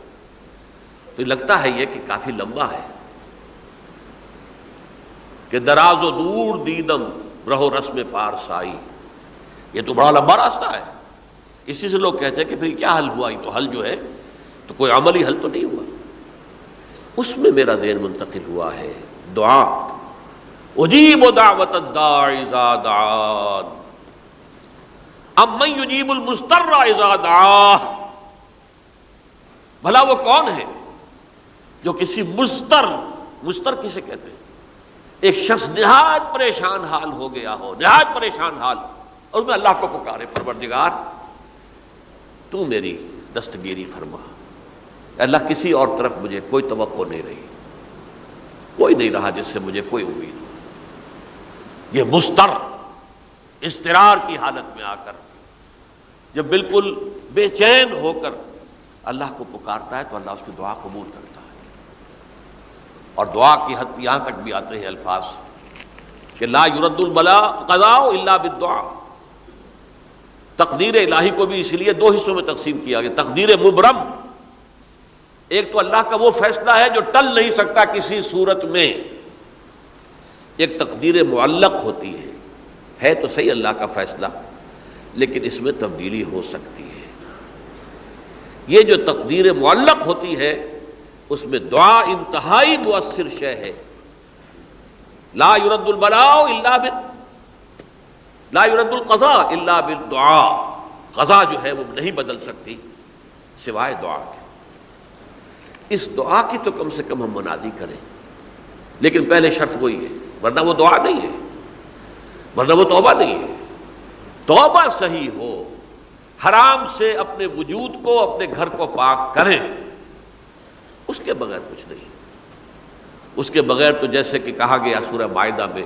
تو لگتا ہے یہ کہ کافی لمبا ہے کہ دراز و دور دیدم رہو رسم پارسائی، یہ تو بڑا لمبا راستہ ہے۔ اسی سے لوگ کہتے ہیں کہ پھر کیا حل ہوا؟ یہ تو حل جو ہے تو کوئی عملی حل تو نہیں ہوا۔ اس میں میرا ذہن منتقل ہوا ہے دعا، اجیب دعوت الداعی اذا دعان امن یجیب المضطر اذا دعاہ۔ بھلا وہ کون ہے جو کسی مضطر کسے کہتے ہیں؟ ایک شخص نہایت پریشان حال ہو گیا ہو، نہایت پریشان حال، اور میں اللہ کو پکارے، پروردگار تو میری دستگیری فرما۔ اللہ کسی اور طرف مجھے کوئی توقع نہیں رہی، کوئی نہیں رہا جس سے مجھے کوئی امید ہو۔ یہ مضطر اضطرار کی حالت میں آ کر جب بالکل بے چین ہو کر اللہ کو پکارتا ہے تو اللہ اس کی دعا قبول کرتا ہے۔ اور دعا کی حد یہاں تک بھی آتے ہیں الفاظ کہ لا یرد البلاء قضاء الا بالدعاء. تقدیر الہی کو بھی اس لیے دو حصوں میں تقسیم کیا گیا. تقدیر مبرم، ایک تو اللہ کا وہ فیصلہ ہے جو ٹل نہیں سکتا کسی صورت میں. ایک تقدیر معلق ہوتی ہے تو صحیح اللہ کا فیصلہ، لیکن اس میں تبدیلی ہو سکتی ہے. یہ جو تقدیر معلق ہوتی ہے اس میں دعا انتہائی مؤثر شے ہے. لا يرد البلاء الا لا يرد القضاء الا بالدعاء. قضا جو ہے وہ نہیں بدل سکتی سوائے دعا کے. اس دعا کی تو کم سے کم ہم منادی کریں، لیکن پہلے شرط وہی ہے، ورنہ وہ دعا نہیں ہے، ورنہ وہ توبہ نہیں ہے. توبہ صحیح ہو، حرام سے اپنے وجود کو، اپنے گھر کو پاک کریں، اس کے بغیر کچھ نہیں. اس کے بغیر تو جیسے کہ کہا گیا سورہ مائدہ میں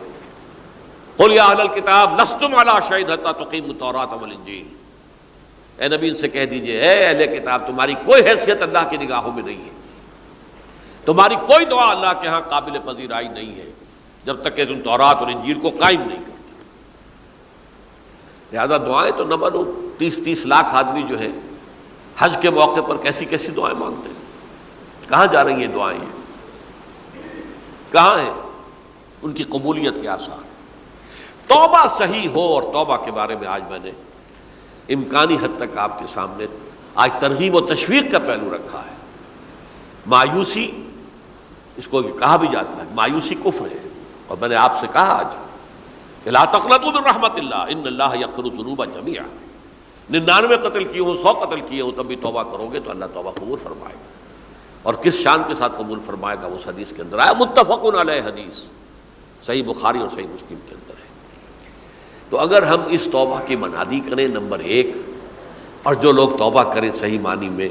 قل یا اہل الکتاب لستم علی شیء حتی تقیموا التوراۃ والانجیل. اے نبی ان سے کہہ دیجئے اے اہل کتاب تمہاری کوئی حیثیت اللہ کی نگاہوں میں نہیں ہے، تمہاری کوئی دعا اللہ کے ہاں قابل پذیرائی نہیں ہے جب تک کہ تم تورات اور انجیل کو قائم نہیں کرتے. لہذا دعائیں تو نہ بنو. 30 لاکھ آدمی جو ہے حج کے موقع پر کیسی کیسی دعائیں مانگتے ہیں. کہاں جا رہی ہیں دعائیں؟ کہاں ہیں ان کی قبولیت کے آثار؟ توبہ صحیح ہو. اور توبہ کے بارے میں آج میں نے امکانی حد تک آپ کے سامنے آج ترغیب و تشویق کا پہلو رکھا ہے. مایوسی، اس کو کہا بھی جاتا ہے مایوسی کفر ہے. اور میں نے آپ سے کہا آج کہ لا تقنطوا من رحمت اللہ ان اللہ یغفر الذنوب جميعا. 99 قتل کیے ہوں، 100 قتل کیے ہوں، تب بھی توبہ کرو گے تو اللہ توبہ قبول فرمائے گا. اور کس شان کے ساتھ قبول فرمائے گا اس حدیث کے اندر آیا، متفق علیہ حدیث صحیح بخاری اور صحیح مسلم کے اندر ہے. تو اگر ہم اس توبہ کی منادی کریں نمبر 1، اور جو لوگ توبہ کریں صحیح معنی میں،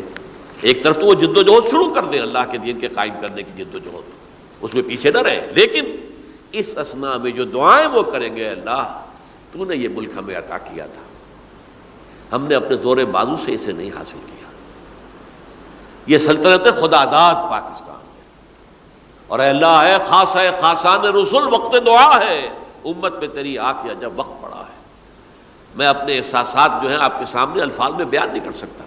ایک طرف تو وہ جد و جہد شروع کر دیں اللہ کے دین کے قائم کرنے کی جد و جہد، اس میں پیچھے نہ رہیں، لیکن اس اثناء میں جو دعائیں وہ کریں گے، اللہ تو نے یہ ملک ہمیں عطا کیا تھا، ہم نے اپنے زور بازو سے اسے نہیں حاصل کیا، یہ سلطنت خدا داد پاکستان ہے، اور اے اللہ اے خاص ہے خاصان رسول وقت دعا ہے، امت پہ تیری آ کیا جب وقت پڑا ہے. میں اپنے احساسات جو ہیں آپ کے سامنے الفاظ میں بیان نہیں کر سکتا.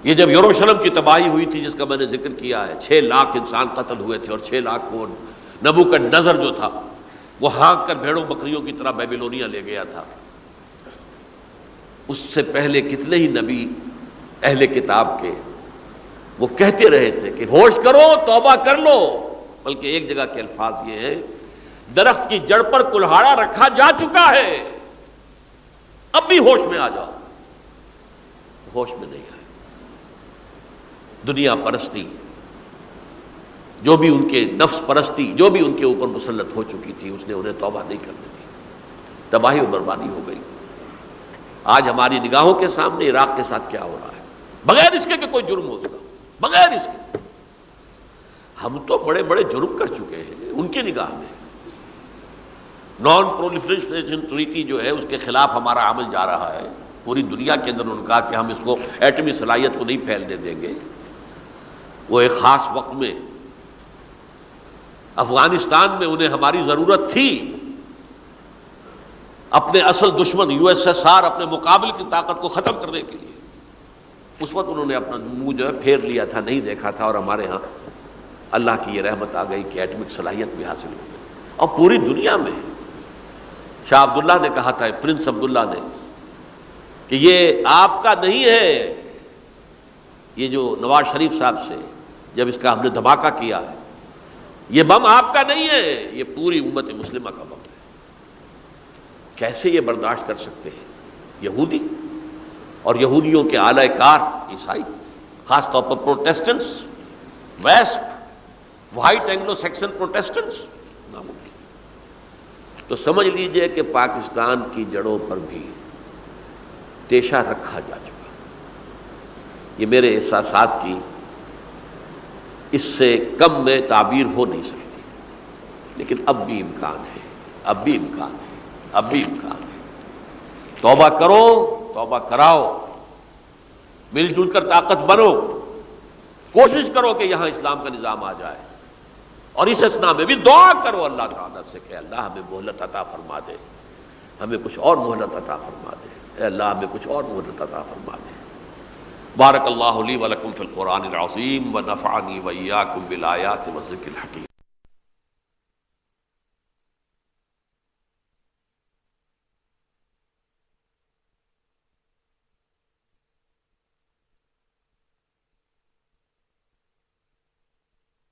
یہ جب یروشلم کی تباہی ہوئی تھی جس کا میں نے ذکر کیا ہے، 6 لاکھ انسان قتل ہوئے تھے، اور 6 لاکھ کو نبوکدنضر جو تھا وہ ہانک کر بھیڑوں بکریوں کی طرح بیبیلونیا لے گیا تھا. اس سے پہلے کتنے ہی نبی اہل کتاب کے وہ کہتے رہے تھے کہ ہوش کرو، توبہ کر لو. بلکہ ایک جگہ کے الفاظ یہ ہیں، درخت کی جڑ پر کلہاڑا رکھا جا چکا ہے، اب بھی ہوش میں آ جاؤ. ہوش میں نہیں آئے. دنیا پرستی جو بھی ان کے نفس پرستی جو بھی ان کے اوپر مسلط ہو چکی تھی، اس نے انہیں توبہ نہیں کرنے دی. تباہی و بربادی ہو گئی. آج ہماری نگاہوں کے سامنے عراق کے ساتھ کیا ہو رہا ہے، بغیر اس کے کہ کوئی جرم ہو سکا، بغیر اس کے. ہم تو بڑے بڑے جرم کر چکے ہیں ان کی نگاہ میں. نان پرولیفریشن ٹریٹی جو ہے اس کے خلاف ہمارا عمل جا رہا ہے پوری دنیا کے اندر. انہوں نے کہا کہ ہم اس کو ایٹمی صلاحیت کو نہیں پھیلنے دیں گے. وہ ایک خاص وقت میں افغانستان میں انہیں ہماری ضرورت تھی، اپنے اصل دشمن USSR اپنے مقابل کی طاقت کو ختم کرنے کے لیے. اس وقت انہوں نے اپنا منہ جو ہے پھیر لیا تھا، نہیں دیکھا تھا، اور ہمارے ہاں اللہ کی یہ رحمت آ گئی کہ ایٹمک صلاحیت بھی حاصل ہو گئی. اور پوری دنیا میں شاہ عبداللہ نے کہا تھا، پرنس عبداللہ نے، کہ یہ آپ کا نہیں ہے. یہ جو نواز شریف صاحب سے جب اس کا ہم نے دھماکہ کیا ہے، یہ بم آپ کا نہیں ہے، یہ پوری امت مسلمہ کا بم ہے. کیسے یہ برداشت کر سکتے ہیں یہودی اور یہودیوں کے اعلی کار عیسائی، خاص طور پر پروٹیسٹنٹس، ویسپ، وائٹ اینگلو سیکسن پروٹیسٹنٹس. تو سمجھ لیجئے کہ پاکستان کی جڑوں پر بھی تیشہ رکھا جا چکا. یہ میرے احساسات کی اس سے کم میں تعبیر ہو نہیں سکتی، لیکن اب بھی امکان ہے، اب بھی امکان ہے، اب بھی امکان ہے. توبہ کرو، توبہ کراؤ، مل جل کر طاقت بنو، کوشش کرو کہ یہاں اسلام کا نظام آ جائے. اور اس اسنا میں بھی دعا کرو اللہ تعالیٰ سے کہ اللہ ہمیں مہلت عطا فرما دے، ہمیں کچھ اور مہلت عطا فرما دے، اے اللہ ہمیں کچھ اور مہلت عطا فرما دے۔ بارک اللہ لی ولکم فی القرآن العظیم ونفعنی وإیاکم بالآیات والذکر الحکیم۔